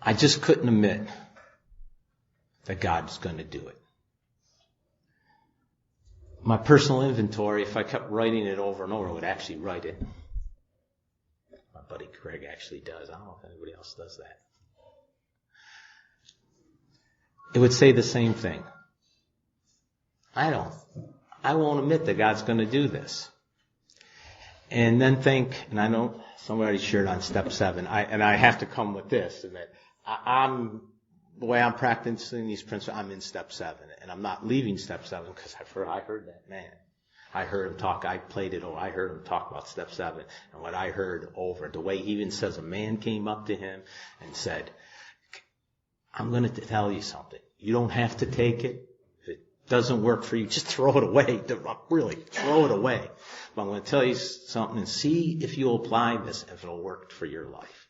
I just couldn't admit that God's going to do it. My personal inventory, if I kept writing it over and over, I would actually write it. My buddy Craig actually does. I don't know if anybody else does that. It would say the same thing. I won't admit that God's going to do this. And then think, and I know somebody shared on step 7, I have to come with this, and that the way I'm practicing these principles, I'm in step 7, and I'm not leaving step 7 because I heard that man. I heard him talk, I played it over, I heard him talk about step 7, and what I heard over, the way he even says a man came up to him and said, I'm going to tell you something. You don't have to take it. If it doesn't work for you, just throw it away. Really, throw it away. But I'm going to tell you something and see if you'll apply this, if it'll work for your life.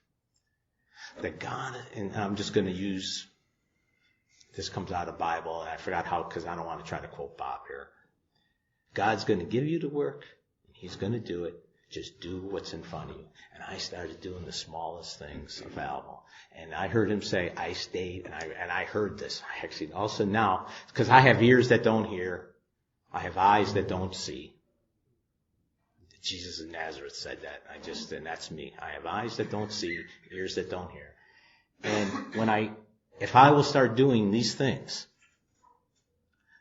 That God, and I'm just going to use, this comes out of the Bible, and I forgot how, because I don't want to try to quote Bob here. God's going to give you the work, and He's going to do it. Just do what's in front of you. And I started doing the smallest things available. And I heard him say, I stayed, and I heard this. I actually, also now, because I have ears that don't hear, I have eyes that don't see. Jesus of Nazareth said that. And that's me. I have eyes that don't see, ears that don't hear. And if I will start doing these things,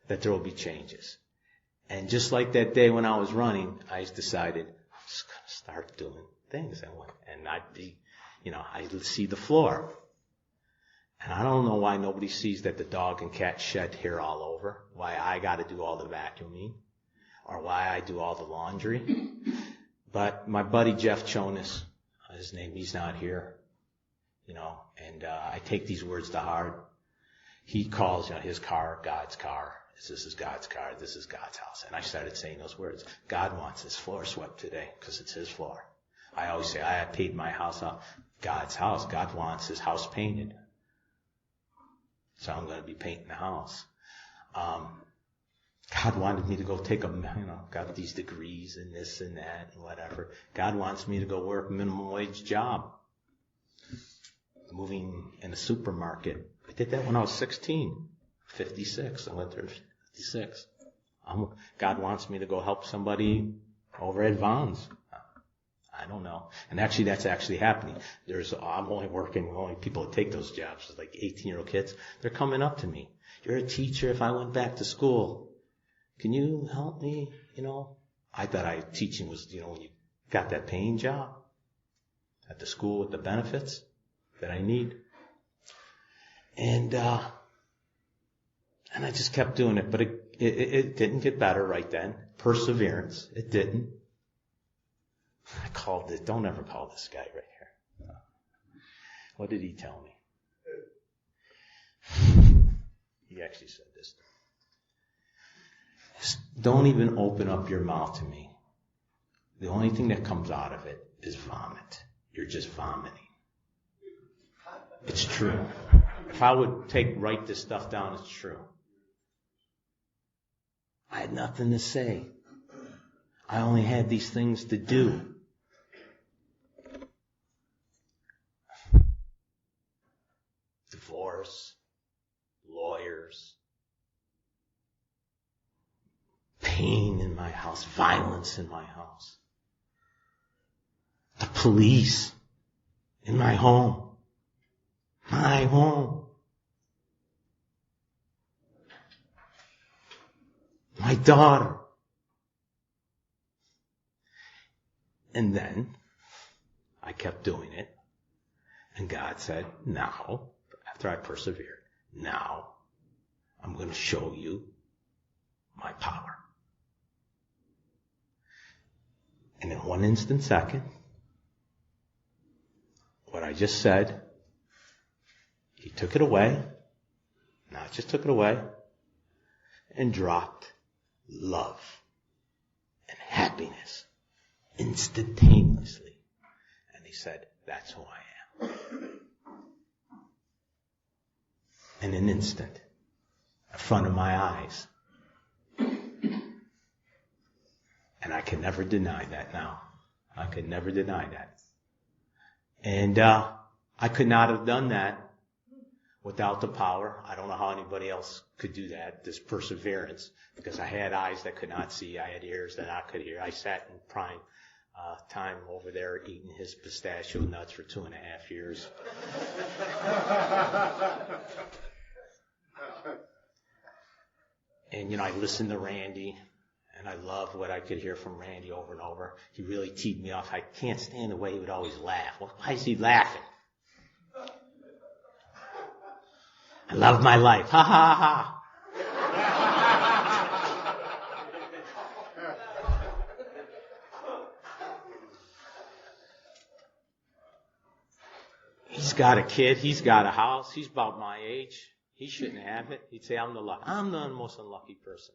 that there will be changes. And just like that day when I was running, I decided, I'm just going to start doing things. And I see the floor. And I don't know why nobody sees that the dog and cat shed hair all over, why I got to do all the vacuuming, or why I do all the laundry. But my buddy Jeff Jonas, his name, he's not here, and I take these words to heart. He calls, his car, God's car. This is God's car. This is God's house. And I started saying those words. God wants his floor swept today because it's his floor. I always say, I paid my house off. God's house. God wants his house painted. So I'm going to be painting the house. God wanted me to go take got these degrees and this and that and whatever. God wants me to go work a minimum wage job. Moving in a supermarket. I did that when I was 16. 56. I went there at 56. God wants me to go help somebody over at Vaughn's. I don't know. And actually, that's actually happening. I'm only people that take those jobs, like 18-year-old kids. They're coming up to me. You're a teacher. If I went back to school, can you help me? I thought teaching was, when you got that paying job at the school with the benefits that I need. And I just kept doing it, but it didn't get better right then. Perseverance. It didn't. I called it. Don't ever call this guy right here. What did he tell me? He actually said this. Don't even open up your mouth to me. The only thing that comes out of it is vomit. You're just vomiting. It's true. If I would write this stuff down, it's true. I had nothing to say. I only had these things to do. Divorce, lawyers, pain in my house, violence in my house, the police in my home, my daughter. And then I kept doing it. And God said, now, after I persevered, now I'm going to show you my power. And in one instant second, what I just said, he took it away, not just took it away, and dropped love and happiness instantaneously. And he said, that's who I am. In an instant, in front of my eyes. And I can never deny that now. I could never deny that. And I could not have done that without the power. I don't know how anybody else could do that, this perseverance, because I had eyes that could not see. I had ears that I could hear. I sat in prime time over there eating his pistachio nuts for 2.5 years. And, I listened to Randy, and I loved what I could hear from Randy over and over. He really teed me off. I can't stand the way he would always laugh. Well, why is he laughing? I love my life. Ha ha ha. He's got a kid. He's got a house. He's about my age. He shouldn't have it. He'd say, I'm the most unlucky person.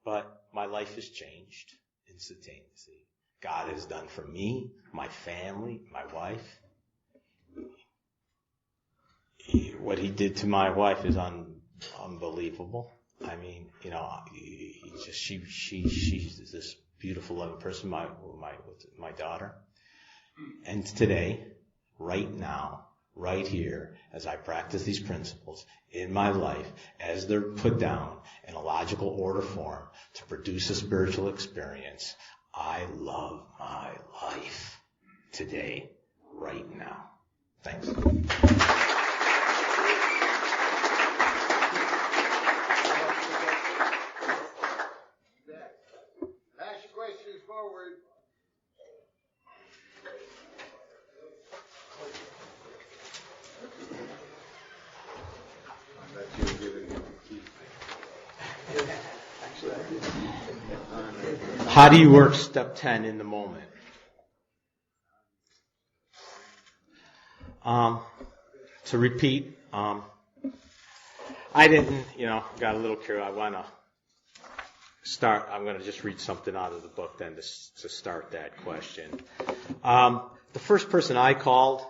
But my life has changed instantaneously. God has done for me, my family, my wife. What he did to my wife is unbelievable. I mean, she's this beautiful, loving person, my daughter. And today, right now, right here, as I practice these principles in my life, as they're put down in a logical order form to produce a spiritual experience, I love my life today, right now. Thanks. How do you work step 10 in the moment? To repeat, I didn't, got a little curious. I want to start. I'm going to just read something out of the book then to start that question. The first person I called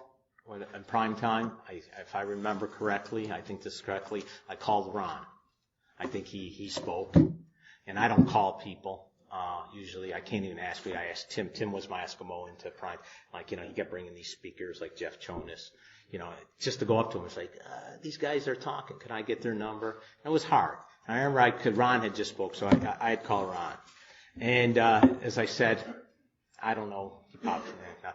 in prime time, if I remember correctly, I think this is correctly, I called Ron. I think he spoke. And I don't call people. Usually I can't even ask me. I asked Tim. Tim was my Eskimo into prime. He kept bringing these speakers like Jeff Chonis, just to go up to him. It's like, these guys are talking. Can I get their number? And it was hard. I remember Ron had just spoke, so I had called Ron. And, as I said, I don't know, not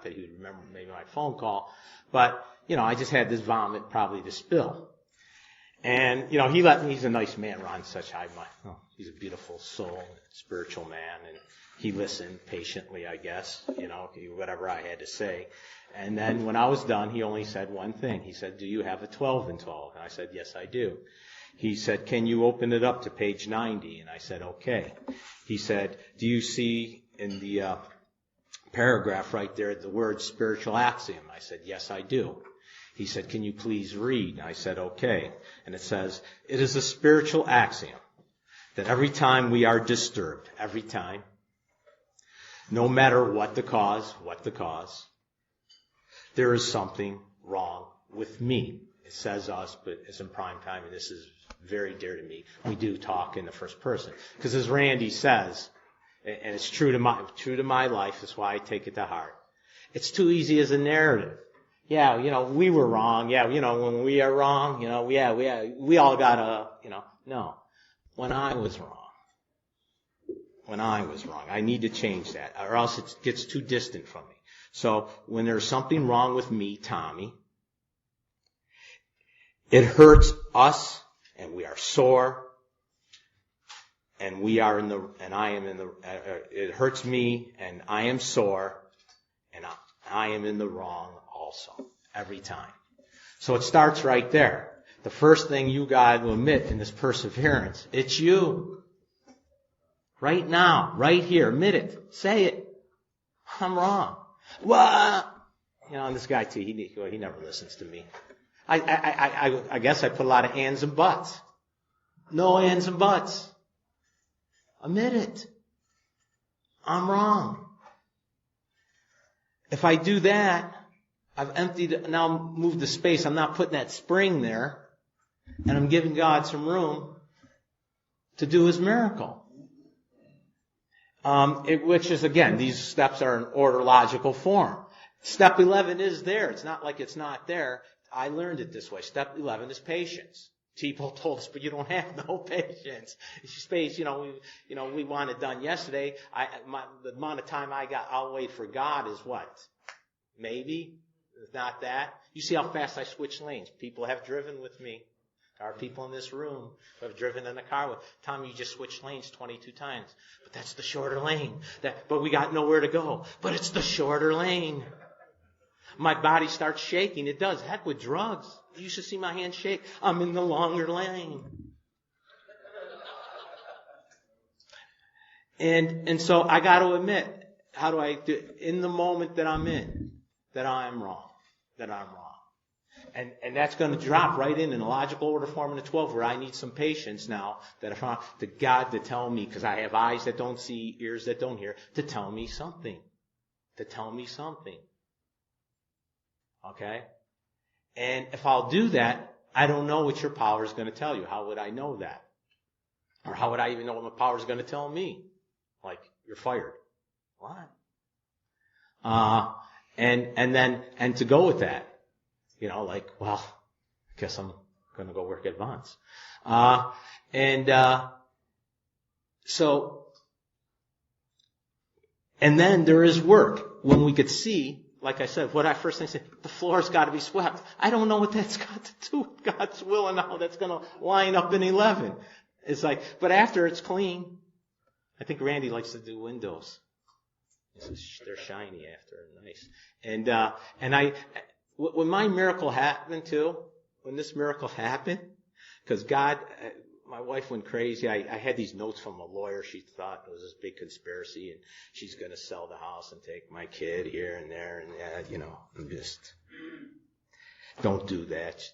that he would remember maybe my phone call, but, I just had this vomit probably to spill. And, he's a nice man, Ron Such. He's a beautiful soul, spiritual man, and he listened patiently, I guess, whatever I had to say. And then when I was done, he only said one thing. He said, do you have a 12 and 12? And I said, yes, I do. He said, can you open it up to page 90? And I said, okay. He said, do you see in the paragraph right there the word spiritual axiom? I said, yes, I do. He said, can you please read? I said, okay. And it says, it is a spiritual axiom that every time we are disturbed, every time, no matter what the cause, there is something wrong with me. It says us, but it's in prime time, and this is very dear to me. We do talk in the first person. Because as Randy says, and it's true to my life, that's why I take it to heart. It's too easy as a narrative. Yeah, we were wrong. Yeah, when we are wrong, we all gotta, no. When I was wrong. I need to change that, or else it gets too distant from me. So when there's something wrong with me, Tommy, it hurts us, and we are sore, and it hurts me, and I am sore, and I am in the wrong also, every time. So it starts right there. The first thing you got to admit in this perseverance, it's you. Right now, right here, admit it. Say it. I'm wrong. Well, and this guy too, he never listens to me. I guess I put a lot of ands and buts. No ands and buts. Admit it. I'm wrong. If I do that, I've now moved the space. I'm not putting that spring there. And I'm giving God some room to do His miracle. Which is, again, these steps are in order, logical form. Step 11 is there. It's not like it's not there. I learned it this way. Step 11 is patience. People told us, but you don't have no patience. Space, we want it done yesterday. The amount of time I'll wait for God is what? Maybe. It's not that. You see how fast I switch lanes. People have driven with me. There are people in this room who have driven in a car with, Tommy, you just switched lanes 22 times. But that's the shorter lane. But we got nowhere to go. But it's the shorter lane. My body starts shaking. It does. Heck with drugs. You should see my hand shake. I'm in the longer lane. And so I got to admit, how do I do in the moment that I'm in, that I'm wrong. That I'm wrong. And that's going to drop right in a logical order form in the 12 where I need some patience now that if I to God to tell me, because I have eyes that don't see, ears that don't hear, to tell me something. To tell me something. Okay? And if I'll do that, I don't know what your power is going to tell you. How would I know that? Or how would I even know what my power is going to tell me? Like, you're fired. What? And to go with that. Well, I guess I'm going to go work at Vons. And then there is work. When we could see, like I said, what I first thing said, the floor's got to be swept. I don't know what that's got to do with God's will and how that's going to line up in 11. It's like, but after it's clean, I think Randy likes to do windows. They're shiny after, nice. When my miracle happened too, when this miracle happened, because God, my wife went crazy. I had these notes from a lawyer. She thought it was this big conspiracy and she's going to sell the house and take my kid here and there and and just don't do that.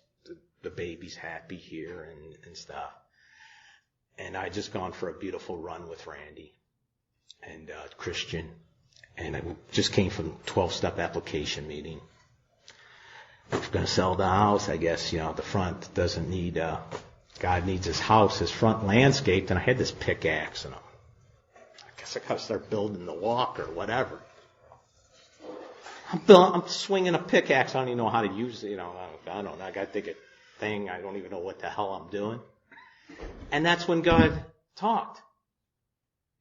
The baby's happy here and stuff. And I just gone for a beautiful run with Randy and Christian. And I just came from 12-step application meeting. If we're going to sell the house, I guess, the front doesn't need, God needs his house, his front landscaped, and I had this pickaxe, and I guess I got to start building the walk or whatever. I'm swinging a pickaxe. I don't even know how to use it, I don't know. I got to think a thing. I don't even know what the hell I'm doing. And that's when God talked.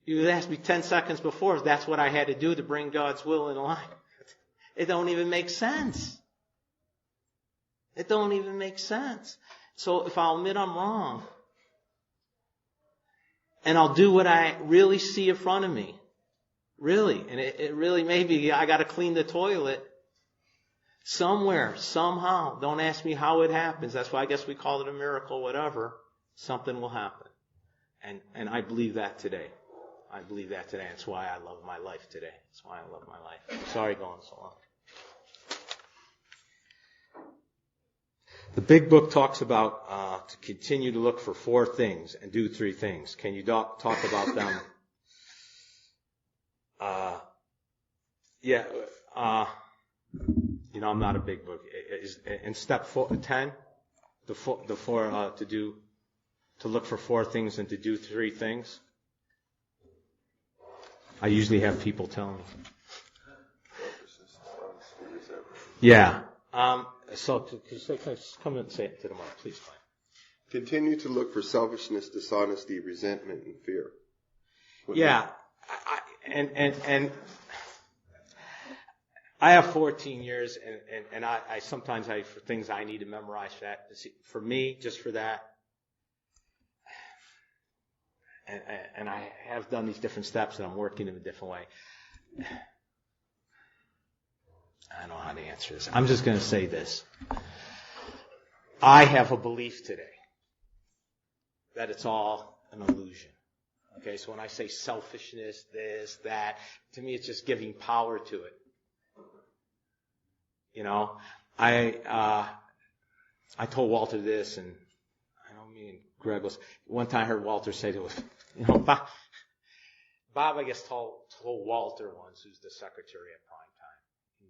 You asked me 10 seconds before if that's what I had to do to bring God's will in line. It don't even make sense. It don't even make sense. So if I'll admit I'm wrong, and I'll do what I really see in front of me, really, and it really maybe I got to clean the toilet somewhere, somehow. Don't ask me how it happens. That's why I guess we call it a miracle, whatever. Something will happen. And I believe that today. I believe that today. That's why I love my life today. That's why I love my life. Sorry going so long. The big book talks about to continue to look for 4 things and do 3 things. Can you talk about them? I'm not a big book. In step 10, the 4 to do to look for 4 things and to do 3 things, I usually have people tell me. Yeah. So come and say it to the mic, please. Continue to look for selfishness, dishonesty, resentment, and fear. Yeah. And I have 14 years, and I sometimes for things I need to memorize for that. For me, just for that, and I have done these different steps, and I'm working in a different way. I don't know how to answer this. I'm just going to say this. I have a belief today that it's all an illusion. Okay, so when I say selfishness, this, that, to me it's just giving power to it. You know, I told Walter this, and I know me and Greg was, one time I heard Walter say to us, you know, Bob I guess told Walter once, who's the secretary at Primetime.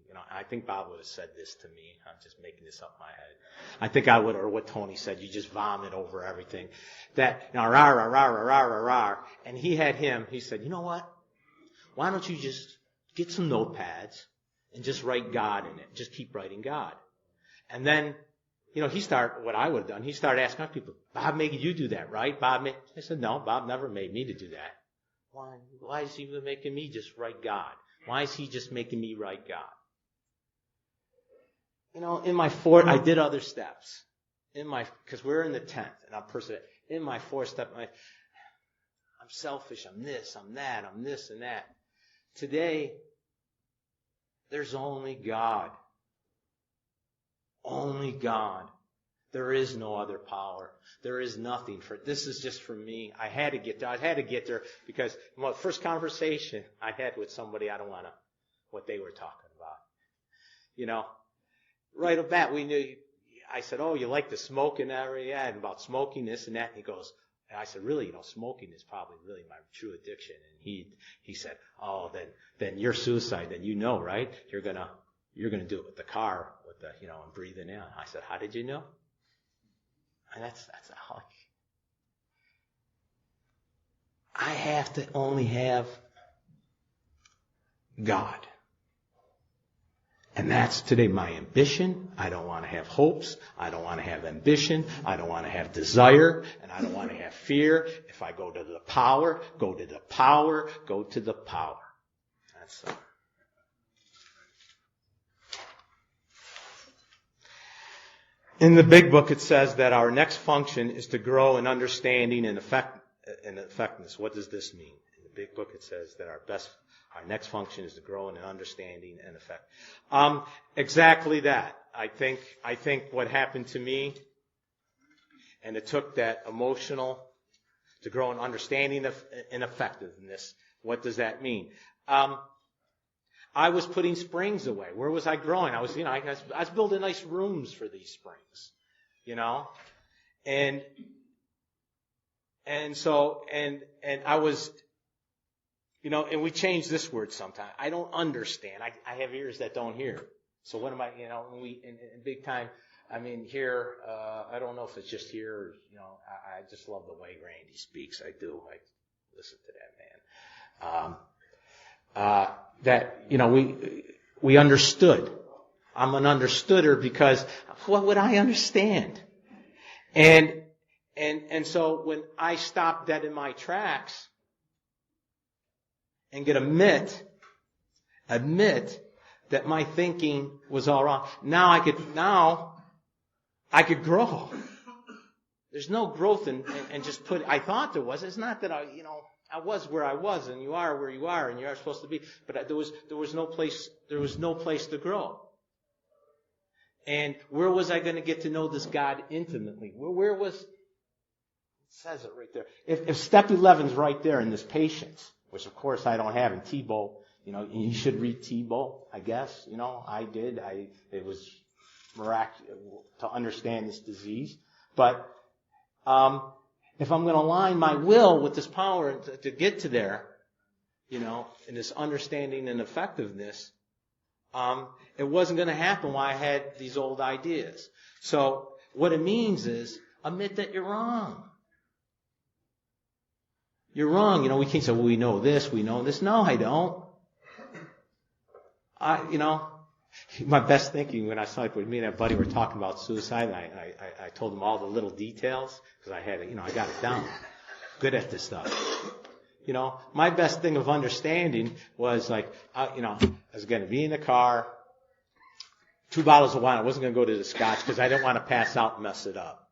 You know, I think Bob would have said this to me. I'm just making this up in my head. I think I would, or what Tony said, you just vomit over everything. That, you know, rah, rah, rah, rah, rah, rah, rah. And he said, you know what? Why don't you just get some notepads and just write God in it. Just keep writing God. And then, you know, what I would have done, he started asking people, Bob made you do that, right? I said, no, Bob never made me to do that. Why is he making me just write God? Why is he just making me write God? You know, I did other steps. Because we're in the 10th, and I'm persevering. In my 4th step, I'm selfish, I'm this, I'm that, I'm this and that. Today, there's only God. Only God. There is no other power. There is nothing this is just for me. I had to get there because my first conversation I had with somebody, I don't want to, what they were talking about. You know, right off the bat, we knew, I said, oh, you like to smoke and everything, yeah, and about smoking this and that. And he goes, and I said, really, you know, smoking is probably really my true addiction. And he said, oh, then you're suicide. Then you know, right? You're gonna do it with the car, with the, you know, and breathing in. I said, how did you know? And that's how I have to only have God. And that's today my ambition. I don't want to have hopes. I don't want to have ambition. I don't want to have desire. And I don't want to have fear. If I go to the power, go to the power, go to the power. That's In the big book, it says that our next function is to grow in understanding and effectiveness. What does this mean? In the big book, it says that our next function is to grow in understanding and effect. Exactly that. I think what happened to me, and it took that emotional to grow in understanding and effectiveness. What does that mean? I was putting springs away. Where was I growing? I was building nice rooms for these springs, you know, and so I was, you know, and we change this word sometimes. I don't understand. I have ears that don't hear. So what am I, you know, when we in big time, I mean, here, I don't know if it's just here, or, you know, I just love the way Randy speaks. I do. I listen to that man. That, you know, we understood. I'm an understooder because what would I understand? And so when I stopped dead in my tracks and admit that my thinking was all wrong, now I could grow. There's no growth in just I thought there was. It's not that I was where I was, and you are where you are, and you are supposed to be. But there was no place to grow. And where was I going to get to know this God intimately? Where was? It says it right there. If step 11's right there in this patience, which of course I don't have in Tebow, you know, you should read Tebow, I guess. You know, I did. It was miraculous to understand this disease, but. If I'm going to align my will with this power to get to there, you know, in this understanding and effectiveness, it wasn't going to happen while I had these old ideas. So what it means is admit that you're wrong. You're wrong. We can't say, well, we know this, we know this. No, I don't. My best thinking when I saw it with me and that buddy were talking about suicide, and I told him all the little details, because I had it, I got it down. Good at this stuff. My best thing of understanding was like, I was going to be in the car, 2 bottles of wine. I wasn't going to go to the scotch because I didn't want to pass out and mess it up.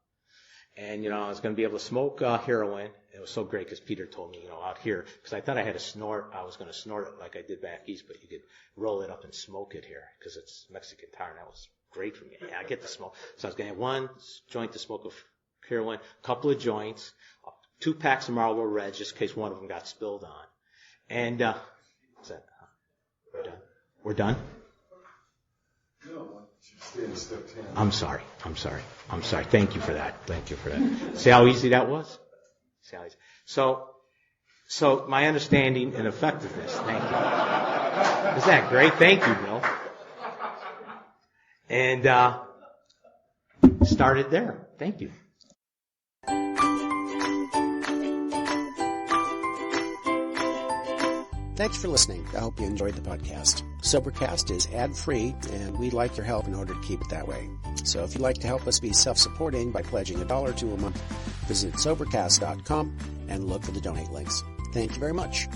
And, I was going to be able to smoke heroin. It was so great because Peter told me, out here, because I thought I had to snort. I was going to snort it like I did back east, but you could roll it up and smoke it here because it's Mexican tar, and that was great for me. Yeah, I get the smoke. So I was going to have 1 joint to smoke of heroin, a couple of joints, 2 packs of Marlboro Reds just in case one of them got spilled on. And, what's that? We're done? We're done? No, stay in step 10. I'm sorry. Thank you for that. See how easy that was? See how easy. So my understanding and effectiveness. Thank you. Is that great? Thank you, Bill. And started there. Thank you. Thanks for listening. I hope you enjoyed the podcast. Sobercast is ad-free, and we'd like your help in order to keep it that way. So if you'd like to help us be self-supporting by pledging $1 or $2 a month, visit Sobercast.com and look for the donate links. Thank you very much.